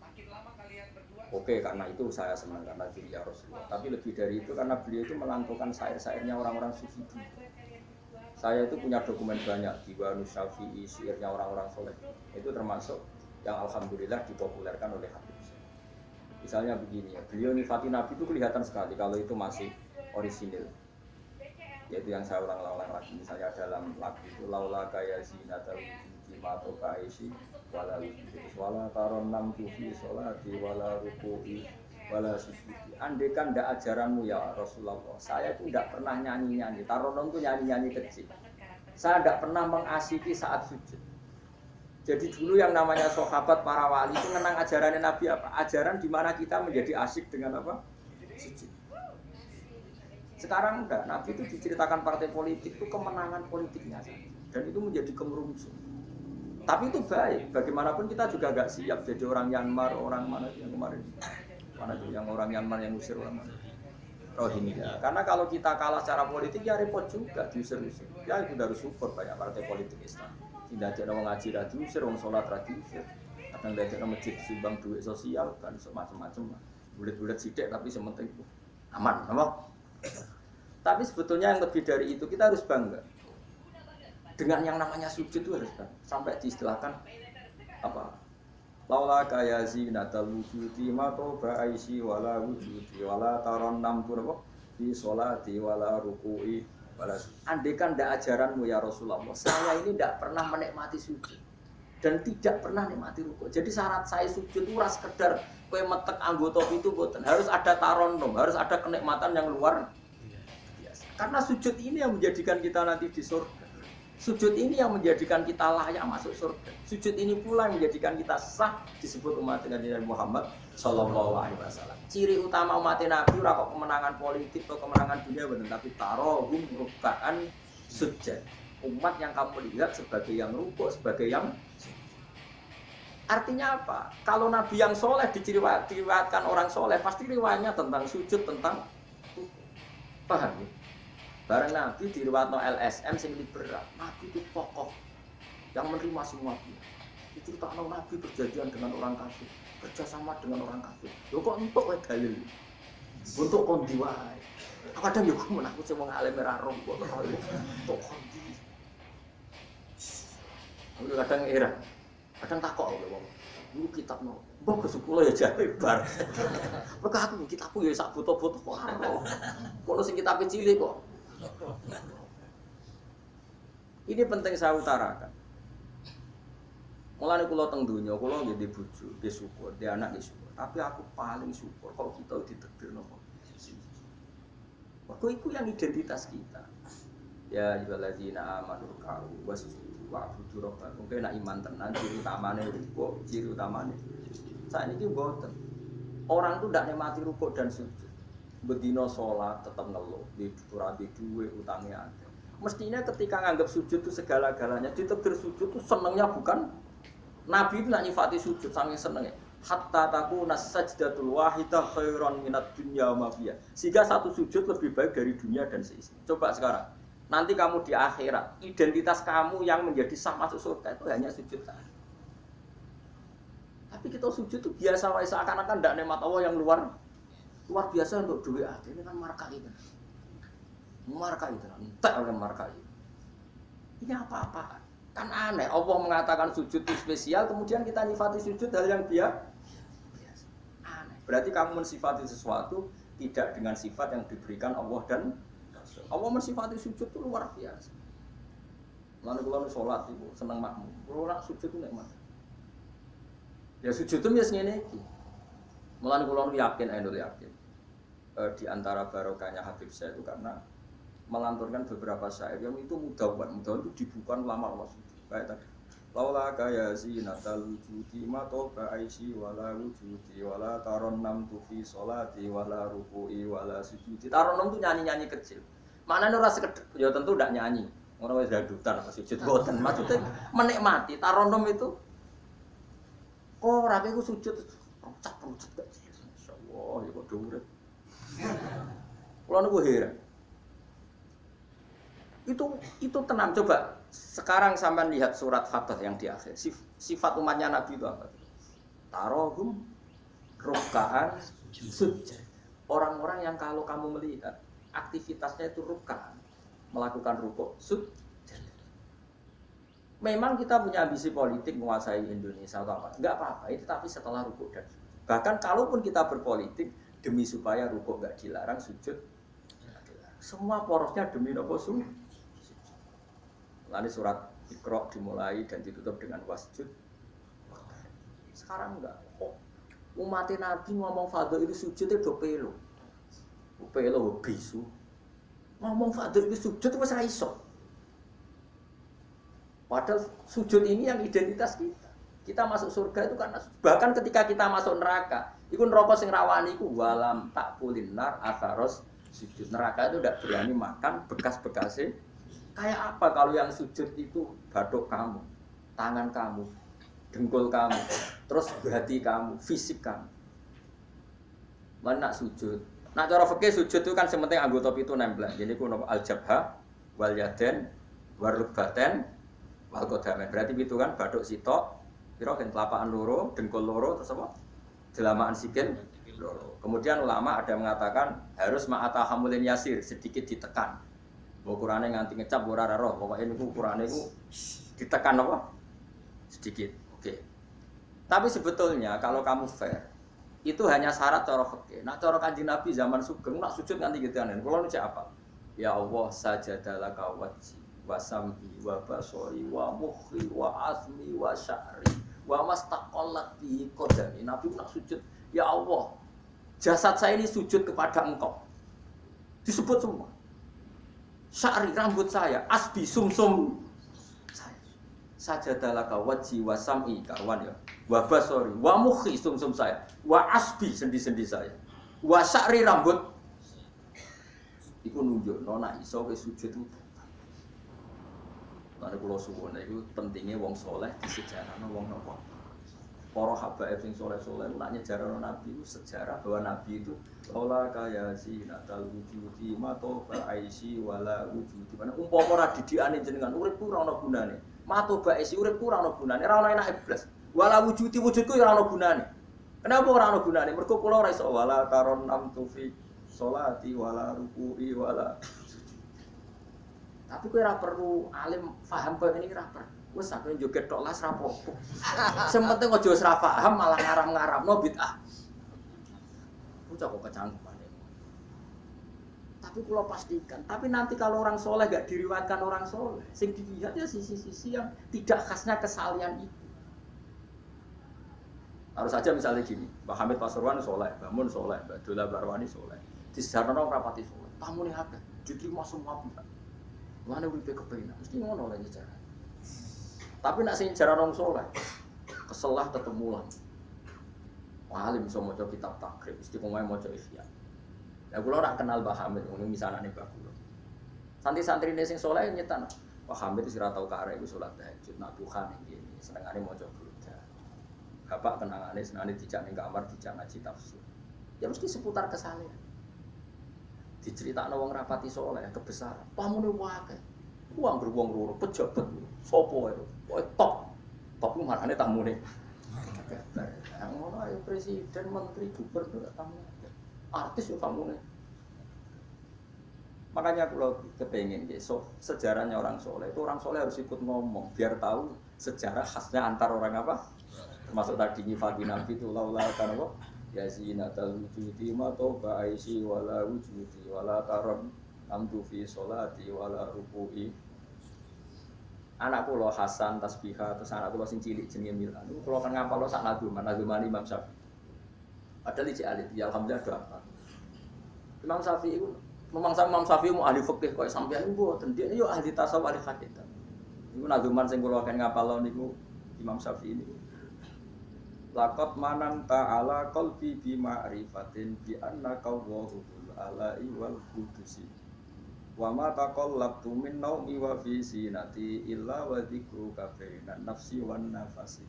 Oke, karena itu saya senang karena beliau Rasulullah. Tapi lebih dari itu karena beliau itu melantungkan syair-syairnya orang-orang sufi. Saya itu punya dokumen banyak Diwan Syafi'i, syairnya orang-orang soleh. Itu termasuk yang alhamdulillah dipopulerkan oleh Habib. Misalnya begini ya, beliau nifati Nabi itu kelihatan sekali kalau itu masih orisinil. Yaitu yang saya ulang-ulang lagi, misalnya dalam lagu itu laula kaya zinatul jimato kaisi wala wala taron nam tufi sholati wala ruku'i wala sujudi. Andaikan ndak ajaranmu ya Rasulullah, saya itu ndak pernah nyanyi-nyanyi. Taronon itu nyanyi-nyanyi kecil. Saya ndak pernah mengasyiki saat sujud. Jadi dulu yang namanya sahabat para wali itu mengenang ajarannya Nabi apa? Ajaran di mana kita menjadi asyik dengan apa? Sujud. Sekarang enggak, Nabi itu diceritakan partai politik itu kemenangan politiknya saja. Dan itu menjadi kemerungsung. Tapi itu baik, bagaimanapun kita juga enggak siap jadi orang Myanmar, orang mana yang kemarin. Mana itu yang orang Myanmar yang usir orang mana? Rohingya. Karena kalau kita kalah secara politik ya repot juga diusir-usir. Ya itu harus support banyak partai politik Islam. Tidak ada orang ngaji diusir, orang sholat diusir. Kadang ada masjid sumbang duit sosial kan macam-macam. Bulet-bulet sidik tapi sementing aman, apa? Tapi sebetulnya yang lebih dari itu kita harus bangga dengan yang namanya sujud itu harus bangga. Sampai diistilahkan apa? Laula kaya zinatal wujudi ma toba aisi wala wujudi wala taron nam pun apa? Di sholati wala ruku'i wala. Andaikan ndak ajaranmu ya Rasulullah, saya ini ndak pernah menikmati sujud dan tidak pernah nikmati ruku'. Jadi syarat saya sujud itu ora sekedar kowe metek anggota itu boten, harus ada taronnom, harus ada kenikmatan yang luar biasa. Karena sujud ini yang menjadikan kita nanti di surga. Sujud ini yang menjadikan kita layak masuk surga. Sujud ini pula yang menjadikan kita sah disebut umat Nabi Muhammad sallallahu alaihi wasallam. Ciri utama umat Nabi ora kok kemenangan politik atau kemenangan dunia bener, tapi tarohum rukaan sujud. Umat yang kamu lihat sebagai yang rukuk, sebagai yang artinya apa? Kalau Nabi yang soleh diriwayatkan orang soleh, pasti riwayatnya tentang sujud, tentang paham ya? Barang Nabi diriwayatno LSM sing liberal, Nabi itu tokoh yang menerima semua pihak. Diceritakan Nabi berjadian dengan orang kafir, kerjasama dengan orang kafir. Lho kok entuk wae dalil? Untuk kondi wae. Kadang yo aku sing wong alim ora roh kok untuk kondi. Kadang era Kadang takok lho wong. Niku kitab no. Mbok Gus kula ya jare bar. Mergo aku kitabku ya sak foto-foto kok ora. Kono sing kitab cilik kok. Ini penting saya utarakan. Mulane kula teng donya, kula nggih di bojo, nggih syukur, di anak nggih syukur. Tapi aku paling syukur kalau kita ditakdir nopo. Mergo iku yang identitas kita. Ya ayyuhalladzina amanu ka'u wasjudu wa'budu rabbakum. Mungkin nek iman tenan ciri utamane ruku, ciri utamane. Saiki mboten. Orang tuh ndak nikmati ruku dan sujud. Bedino salat tetap ngeluh, di duwe utangnya ada. Mestinya ketika nganggap sujud itu segala-galanya, ditakdir sujud itu senengnya bukan Nabi itu nak nyifati sujud saking senengnya. Hatta takuna sajdatul wahidah khairan minad dunya wa ma fiha. Sehingga satu sujud lebih baik dari dunia dan seisinya. Coba sekarang, nanti kamu di akhirat, identitas kamu yang menjadi sah masuk surga itu hanya sujud saja. Tapi kita sujud itu biasa wae seakan-akan ndak nikmat Allah yang luar biasa untuk duit aja. Ini kan marka itu. Marka itu, entek oleh marka itu. Ini apa-apa? Kan aneh, Allah mengatakan sujud itu spesial, kemudian kita nyifati sujud hal yang biasa. Aneh. Berarti kamu mensifati sesuatu tidak dengan sifat yang diberikan Allah dan Rasul. Allah mensifati sujud itu luar biasa. Lalu kalau sholat itu senang makmum, kalau sujud itu nikmat. Ya sujud itu biasanya ini. Mulai kalau yakin, di antara barokahnya Habib saya itu karena melanturkan beberapa syair yang itu mudah itu dibuka lama sujud. Kayak tadi. Laula kaya zinatal wujudi ma toba aisy wala wujudi wala taronnam tu fi sholati wala ruku'i wala sujudi. Taronnam itu nyanyi-nyanyi kecil. Maknane ora sekedhik ya tentu ndak nyanyi. Ora wis dadutan apa sujud boten. Maksudnya menikmati taronnam itu ora iku sujud rucat-rucat gak. Masyaallah ya kok dhuwur. Kulo niku heran. Itu tenang coba. Sekarang sampean lihat surat Fatah yang di akhir. Sifat umatnya Nabi itu apa? Tarohum rukkaan sujud. Orang-orang yang kalau kamu melihat aktivitasnya itu rukkaan, melakukan rukuk sujud. Memang kita punya ambisi politik menguasai Indonesia atau apa? Enggak apa-apa. Itu tapi setelah rukuk dan sujud. Bahkan kalaupun kita berpolitik demi supaya rukuk enggak dilarang, sujud semua porosnya demi nopo sujud. Lalu surat Iqra dimulai dan ditutup dengan wasjud. Sekarang enggak. Oh, umat Nabi ngomong fardhu itu sujud itu pelo. Pelo bisu. Ngomong fardhu itu sujud itu wis ra iso. Padahal sujud ini yang identitas kita. Kita masuk surga itu karena bahkan ketika kita masuk neraka, iku neraka sing rawani iku walam takulin nar atharos sujud. Neraka itu tidak berani makan bekas-bekasnya. Kayak apa kalau yang sujud itu batuk kamu, tangan kamu, dengkul kamu, terus hati kamu, fisik kamu. Mana nak sujud? Nak cara fikih sujud itu kan sementing anggota itu nempel. Jadi kuno al-jabha, wal yaden, warukbaten, wal qadamen. Berarti itu kan batuk sitok, kira kan telapak loro, dengkul loro, terus apa? Jelamaan sikil loro. Kemudian ulama ada mengatakan harus ma'ata hamulin yasir, sedikit ditekan. Ukurane nganti ngecap ora roh, pokoke niku ukurane iku ditekan apa? Sedikit. Oke. Tapi sebetulnya kalau kamu fair, itu hanya syarat cara fikih. Nak cara Kanjeng Nabi zaman sugeng nak sujud nganti gituan. Kulo nu cek apa? Ya Allah sajadalaka wajhi wa sam'i wa basari wa mukhi wa azmi wa sya'ri wa mastaqallat bi qadami. Nabi nak sujud, ya Allah, jasad saya ini sujud kepada Engkau. Disebut semua. Sya'ri rambut saya, asbi sumsum saya. Sajadalaka wajhi wa sam'i kawan ya. Wa basari wa mukhi sumsum saya. Wa asbi sendi-sendi saya. Wa sya'ri rambut. Iku nunjukno nek iso ke sujud itu. Lan kula suwun iku pentinge wong saleh disejarahno wong napa. Para habaib sing saleh-saleh nak nyejarahno Nabi itu sejarah bahwa Nabi itu laula kaya zinatal wujudi mato ba'isi wala wujudi. Mana umpama ora didikane jenengan urip ku ora ana gunane. Mato ba'isi urip ku ora ana gunane, ora ana enak iblis. Wala wujudi wujudku ora ana gunane. Kenapa ora ana gunane? Mergo kula ora iso wala taron nam tufi sholati wala ruku'i wala. Tapi kowe ora perlu alim paham koyo ngene iki ora perlu. Wes aku joget tok las rapopo. Sing penting aja wis ra paham malah ngaram-ngaramno bid'ah. Ku kok kecangkeman. Tapi kalau pastikan, tapi nanti kalau orang soleh gak diriwayatkan orang soleh, sing dilihat ya sisi-sisi yang tidak khasnya kesalian itu. Harus saja misalnya gini, Mbak Hamid Pasuruan soleh, Mbak Mun soleh, Mbak Dola Barwani soleh, di sejarah orang rapati soleh, tamu nih apa? Jadi mau semua pihak, mana wipe kepengen, mesti ngono lah sejarah. Tapi nak sing sejarah orang soleh, keselah ketemu lah. Alim bisa maca kitab takrib, mesti pemain maca Ihya. Ya kula ora kenal Mbah Hamid, ngene misalane Mbah kula. Santri-santrine sing saleh nyetan, Mbah Hamid wis ora tau karek iku salat tahajud, nak duha ning kene, senengane maca burda. Bapak kenangane senengane dijak ning kamar dijak ngaji tafsir. Ya mesti seputar kesalehan. Diceritakno wong rapati saleh kebesaran, pamune wae. Wong beruang loro pejabat. Sopo itu? Pokoke top. Top ku marane tamune. Yang ngono ayo presiden, menteri, gubernur tamu. Artis yo kamu nih. Makanya kalau kepengen besok sejarahnya orang soleh itu orang soleh harus ikut ngomong biar tahu sejarah khasnya antar orang apa. Termasuk tadi nyifati Nabi itu laula kan apa? Ya zinatal wujudi ma toba aisi wala wujudi wala karam amdu fi sholati wala ruku'i. Anak kula Hasan tasbihah terus anak kula sing cilik jenenge Milan. Kula kan ngapal sak naduman Imam Syafi'i. Padahal iki alit, ya alhamdulillah doa. Imam Syafi'i itu, memang Imam Syafi'i mau ahli fikih kok sampeyan iku mboten. Dia yo ahli tasawuf, ahli hakikat. Iku naduman sing kula akan ngapal niku Imam Syafi'i niku. Laqad manan ta'ala qalbi bi ma'rifatin bi annaka Allahu ala'i wal qudusi. Wa ma taqallabtu min naumi wa fi sinati illa wa dzikruka bainan nafsi wan nafasi.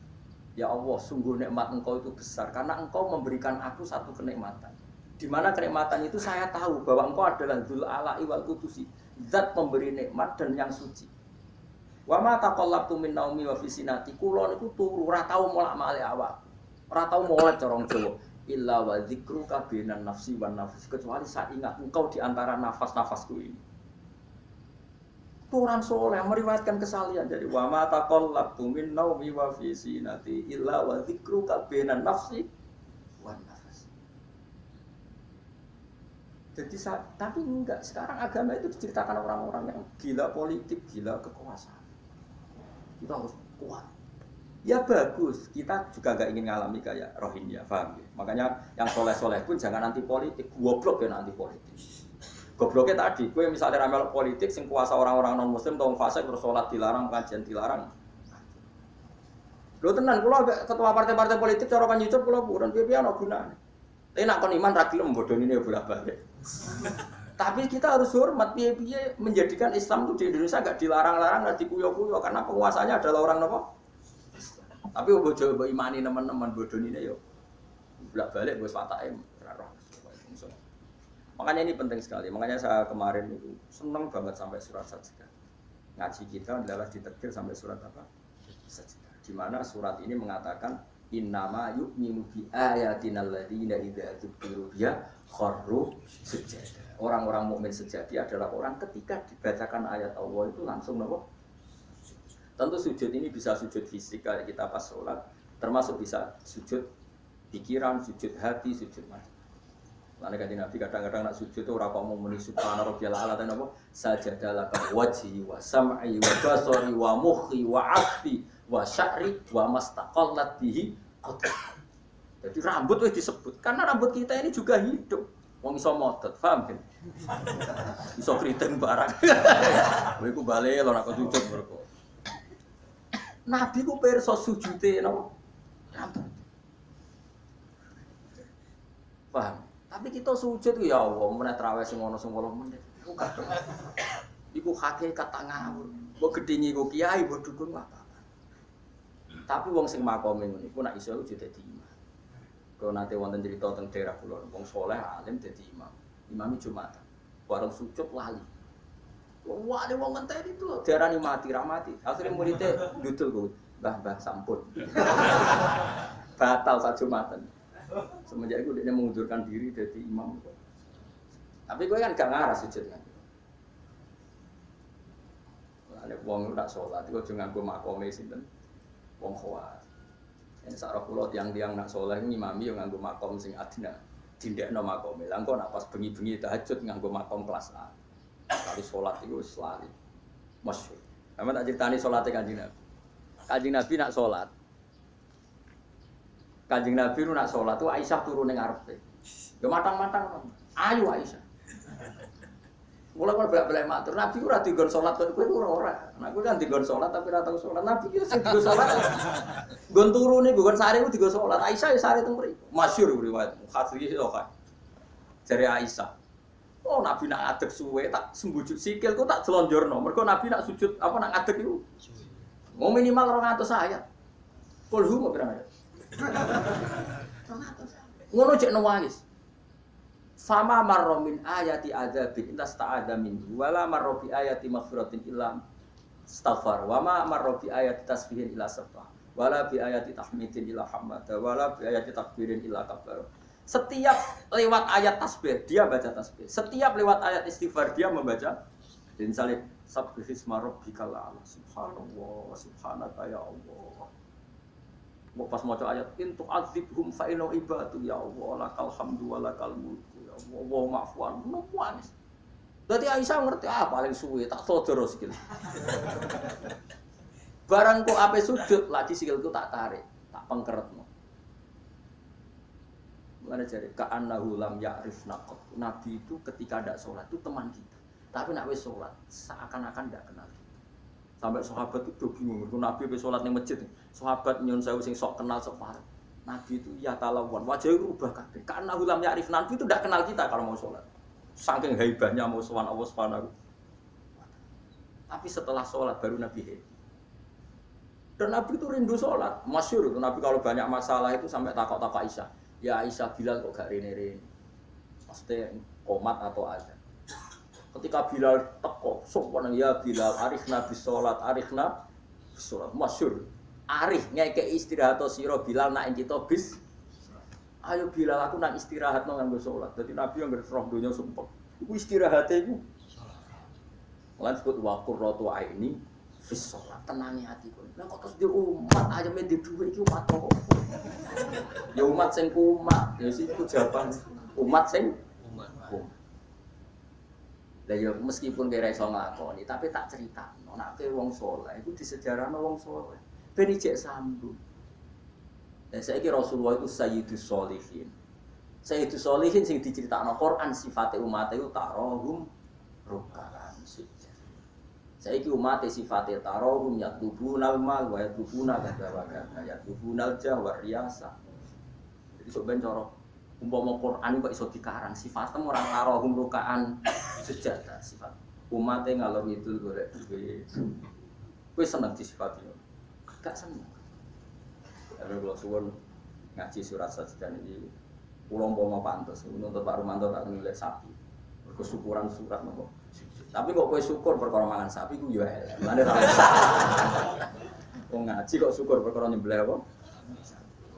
Ya Allah, sungguh nikmat Engkau itu besar karena Engkau memberikan aku satu kenikmatan. Di mana kenikmatan itu saya tahu bahwa Engkau adalah Dzul Ala'i wal Qudusi, zat pemberi nikmat dan yang suci. Wa ma taqallabtu min naumi wa fi sinati, kula niku turu ora tau molak-malik awak. Ora tau molek corong Jawa. Illa wa dzikruka bainan nafsi wan nafas, kecuali saya ingat Engkau di antara nafas-nafasku ini. Itu orang soleh meriwayatkan kesalian dari wa ma taqallabtu min naumi wa fi sinati illa wa dzikruka bainan nafsi wan nafas. Jadi tapi enggak, sekarang agama itu diceritakan orang-orang yang gila politik, gila kekuasaan. Kita harus kuat. Ya bagus, kita juga gak ingin ngalami kayak Rohingya, paham ya? Makanya yang soleh-soleh pun jangan anti politik, goblok ya anti politik. Gobloknya tadi, gue misalnya ramal politik, sing kuasa orang-orang non muslim, tolong fasik, terus sholat dilarang, pengajian dilarang. Lo tenan, kalau ketua partai-partai politik, corokan YouTube, kalau bukan biar no gunanya. Tapi nak kon iman ragil membodoh ini bolak balik. Tapi kita harus hormat, biar menjadikan Islam itu di Indonesia gak dilarang-larang, gak dikuyo-kuyo, karena penguasanya adalah orang nopo. Tapi bodoh imani teman-teman bodoh ini yo, bolak balik gue swataim. Makanya ini penting sekali. Makanya saya kemarin itu senang banget sampai surat Sajdah. Ngaji kita adalah diterbit sampai surat apa? Sajdah. Di mana surat ini mengatakan innama yu'minu bi ayatinal ladzina idza dzukiru biha kharru sujada. Orang-orang mukmin sejati adalah orang ketika dibacakan ayat Allah itu langsung apa? Tentu sujud ini bisa sujud fisik kayak kita pas sholat, termasuk bisa sujud pikiran, sujud hati, sujud mata. Lalu kata Nabi kadang-kadang nak sujud itu orang mau muni subhana rabbiyal a'la dan apa sajadalah wajhi wa sam'i wa basari wa mukhi wa 'aqli wa sya'ri wa mastaqallat bihi qadri. Jadi rambut itu disebut karena rambut kita ini juga hidup. Wong iso modot, paham kan? Iso kriting barang. Kowe iku bali lho nak sujud mergo. Nabi ku pirsa sujude napa? Rambut. Paham? Tapi kita sujud ya Allah, meneh traweh sing ono 10 menit. Iku kadang. Iku hakikat tak ngawur. Mbok gedhingi ku kiai, mbok dukun apa. Tapi wong sing makome ngono iku nek iso sujud dadi imam. Kalau nate wonten cerita teng daerah kula, wong saleh alim dadi imam. Imam Jumat. Bareng sujud lali. Wah, wong ngenteni itu diarani mati ra mati. Akhire muridé ndudul kok, "Mbah, sampun." Batal sak Jumatan. Semenjak itu dia mengundurkan diri dari imam. Tapi gue kan gak ngarah sujudnya. Nek wong nak salat iku aja nganggo makome sinten? Wong khawas. Yen sak kula tiyang-tiyang nak salat ngimami yo nganggo makom sing adina. Dindekno makome. Lah engko nak pas bengi-bengi tahajud nganggo makom kelas A. Kali salat iku wis lali. Masyhur. Sama tak critani salate Kanjeng Nabi. Kanjeng Nabi nak salat. Kanjeng Nabi nak salat tuh Aisyah turu ning ngarepe. Yo matang-matang. Ayo Aisyah. Mula kalau belak-belak matur, Nabi ora digon salat kowe ora. Nah kowe kan digon salat tapi ora tau salat. Nabi ki sing digon salat. Gon turune gon sare ku digon salat. Aisyah ya sare teng mriki. Masyhur riwayat hadis iki kok. Jare Aisyah. Oh Nabi nak adeg suwe tak sembujut sikilku tak jelonjorno. Mergo Nabi nak sujud apa nak adeg iku. Mau minimal 200 ayat. Kulhu mau pirang ayat? 200. Ngono cek nangis. Fama marra min ayati adzabin illa sta'adza minhu wala marra bi ayati maghfiratin illa istaghfar wa ma marra bi ayati tasbihin illa sabbah wala bi ayati tahmidin illa hamada wala bi ayati takbirin illa kabbar. Setiap lewat ayat tasbih dia baca tasbih. Setiap lewat ayat istighfar dia membaca dan salib sabbihisma rabbikal a'la subhanallah subhanaka ya Allah. Mau pas maca ayat intu adzibhum fa inna ibadu ya Allah lakal hamdu wa lakal mulku ya Allah ma'fuan nangis. Berarti Aisyah ngerti paling suwe tak todoro sikil. Barang kok ape sujud lagi sikilku tak tarik, tak pengkeretno. Mana jadi ka'annahu lam ya'rif naqat. Nabi itu ketika ndak salat itu teman kita. Tapi nak wis salat seakan-akan ndak kenal. Sampai sahabat itu bingung, Nabi wis salat ning masjid. Sahabat nyun sewu sing sok kenal sok parah. Nabi itu ya talawan, wajahnya rubah kabeh. Karena ulam ya'rif Nabi itu tidak kenal kita kalau mau sholat. Saking haibahnya mau sowan Allah Subhanahu. Tapi setelah sholat baru Nabi happy. Dan Nabi itu rindu sholat. Masyhur itu Nabi kalau banyak masalah itu sampai takok-takok Aisyah. Ya Aisyah Bilal kok gak rene-rene. Pasti komat atau azan. Ketika Bilal teko, sopan ya Bilal arifna bis sholat, arifna bis sholat. Masyhur. Arif ngekek istirahat sira Bilal nak kita bis. Ayo Bilal aku nak istirahat nang nganggo salat. Dadi Nabi yang roh donya sumpek. Iku istirahate iku salat. Lan disebut wa qurratu aini fis salat. Tenangi atiku. Lah kok terus di umat aja men di dhuwit iki umat kok. Ya umat sing kumat, ya siku jawaban umat sing umat. Lah ya meskipun kira iso nglakoni, tapi tak critakno nek wong saleh iku disejarahno wong saleh. Ben ijek sambung. Dan saiki Rasulullah itu sayyidus sholihin. Sayyidus sholihin sing diceritakno Quran sifate umat itu tarahum ruk'an sujud. Saiki umat sifate tarahum yatlubunal mal wa yatlubuna kadza wa kadza yatlubunal jah wa riyasa. Jadi sok ben cara umpama Quran kok iso dikarang sifatnya ora tarahum ruk'an sujud sifat. Umate ngalor ngidul golek duwe. Kowe seneng disifati. Gak seneng. Tapi kalau suwun ngaji surat sajidah ini, pulau mau pantas. Untuk Pak Rumanto tak nulis sapi. Kesyukuran surat nopo. Tapi kok kue syukur perkara mangan sapi, gue ya. Mana rasa? Kau ngaji kok syukur perkara nyembelih apa?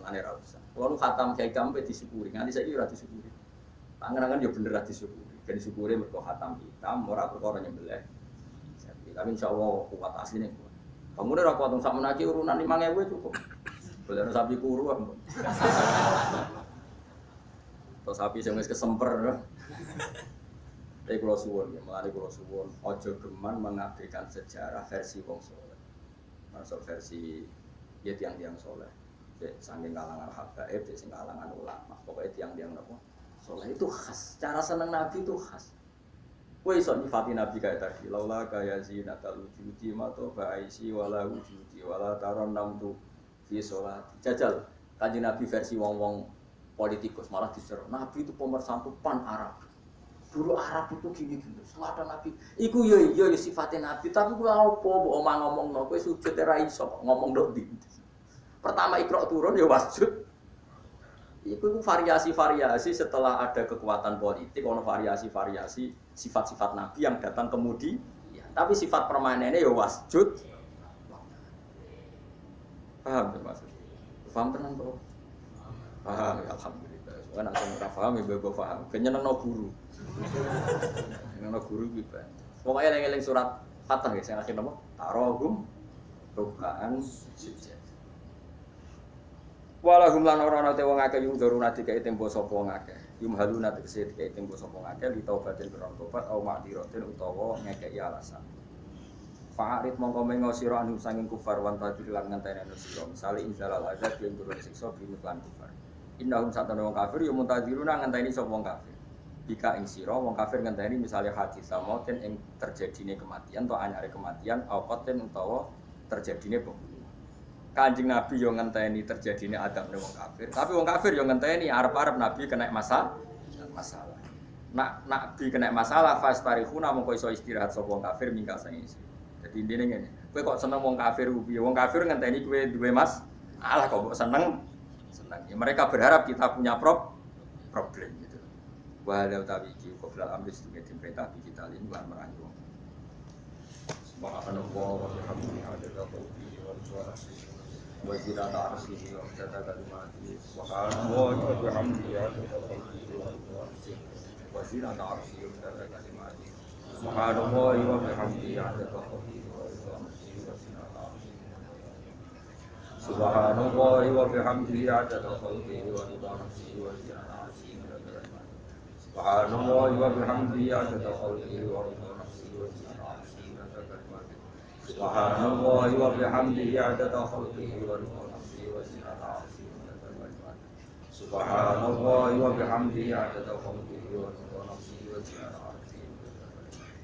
Mana rasa? Kalau khatam kayak kamu disyukuri, nanti saya kira disyukuri. Tangan-tangan ya bener disyukuri. Dan disyukuri mereka khatam hitam, orang perkara nyembelih. Tapi insya Allah kuat aslinya. Kamu udah kuat untuk sama lagi urunan 5.000 cukup. Boleh sapi kuru ampun. Atau sapi sing wis kesemper. Tapi kula suwun ya, mulane kula suwun aja geman mengabaikan sejarah versi wong saleh. Masuk versi ya tiang-tiang saleh. Saking kalangan habaib, sing kalangan ulama. Pokoknya tiang-tiang napa? Saleh itu khas. Cara seneng Nabi itu khas. Kowe iso nyifati Nabi kayak tadi, laula kaya zinatal wujudi mato ba'isi wala wujudi wala taron namtu fi sholat. Jajal Kanjeng Nabi versi wong-wong politikus malah diseru. Nabi itu pemersatu pan Arab. Dulu Arab itu gini-gini. Selatan Nabi. Iku yo sifatnya Nabi, tapi kowe apa mbok omah ngomongno kowe sujud ora iso ngomong ndok ndi. Pertama Iqra turun ya wasjud. Itu variasi-variasi setelah ada kekuatan politik, ono variasi-variasi sifat-sifat Nabi yang datang kemudian. Ya, tapi sifat permanennya ya wasjud. Paham tuh maksud? Paham tenan bro? Paham, ya, alhamdulillah. Soalnya nak nggak paham ya bebo paham. Kenyenang no guru, kenyenang no guru gitu. Pokoknya eling-eling surat Fatah ya, saya akhir nama tarohum rukkaan sujud. Walahum lan ora ana te wong akeh yung doruna dikai tempo sapa wong akeh. Yum haluna tegese dikai tempo sapa wong akeh li taubatin karo tobat au ma'diratin utawa ngekeki alasan. Fa'arid mongko mengo sira anu sanging kufar wan tadir lan ngenteni sira. Misale inzalal azab yang turun siksa bimiklan kufar. Innahum satana wong kafir yo muntadiruna ngenteni sapa wong kafir. Bika ing sira wong kafir ngenteni misale hadis samoten ing terjadine kematian atau anyare kematian au qatin utawa terjadine pembunuhan. Kanjeng Nabi yo ngenteni terjadine adab wong kafir, tapi wong kafir yo ngenteni arep-arep Nabi kena masalah. Nak Nabi kena masalah fastarikhuna mongko iso istirahat sapa wong kafir mingka sang isi. Jadi intine ngene, kowe kok seneng wong kafir piye? Wong kafir ngenteni kowe duwe mas, alah kok mbok seneng. Seneng. Ya, mereka berharap kita punya problem gitu. Walau tawi iki qoblal amri sedene diperintah kita lan merangkul. Subhanallah wa bihamdihi adada qawlihi wa rizqi wa zinata arsyihi wa midada kalimatihi subhanallah wa bihamdihi adada qawlihi wa zinata arsyihi wa midada kalimatihi subhanallah wa bihamdihi adada qawlihi wa zinata arsyihi subhanallah wa bihamdihi adada qawlihi wa zinata arsyihi subhanallah wa bihamdihi adada qawlihi wa Subhanallah wa bihamdihi adada khalqihi wa ridha nafsihi wa zinata 'arshihi wa midada kalimatihi. Subhanallah wa bihamdihi adada khalqihi wa ridha nafsihi wa zinata 'arshihi wa midada kalimatihi.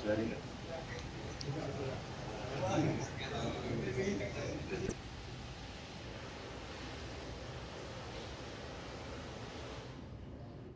Dari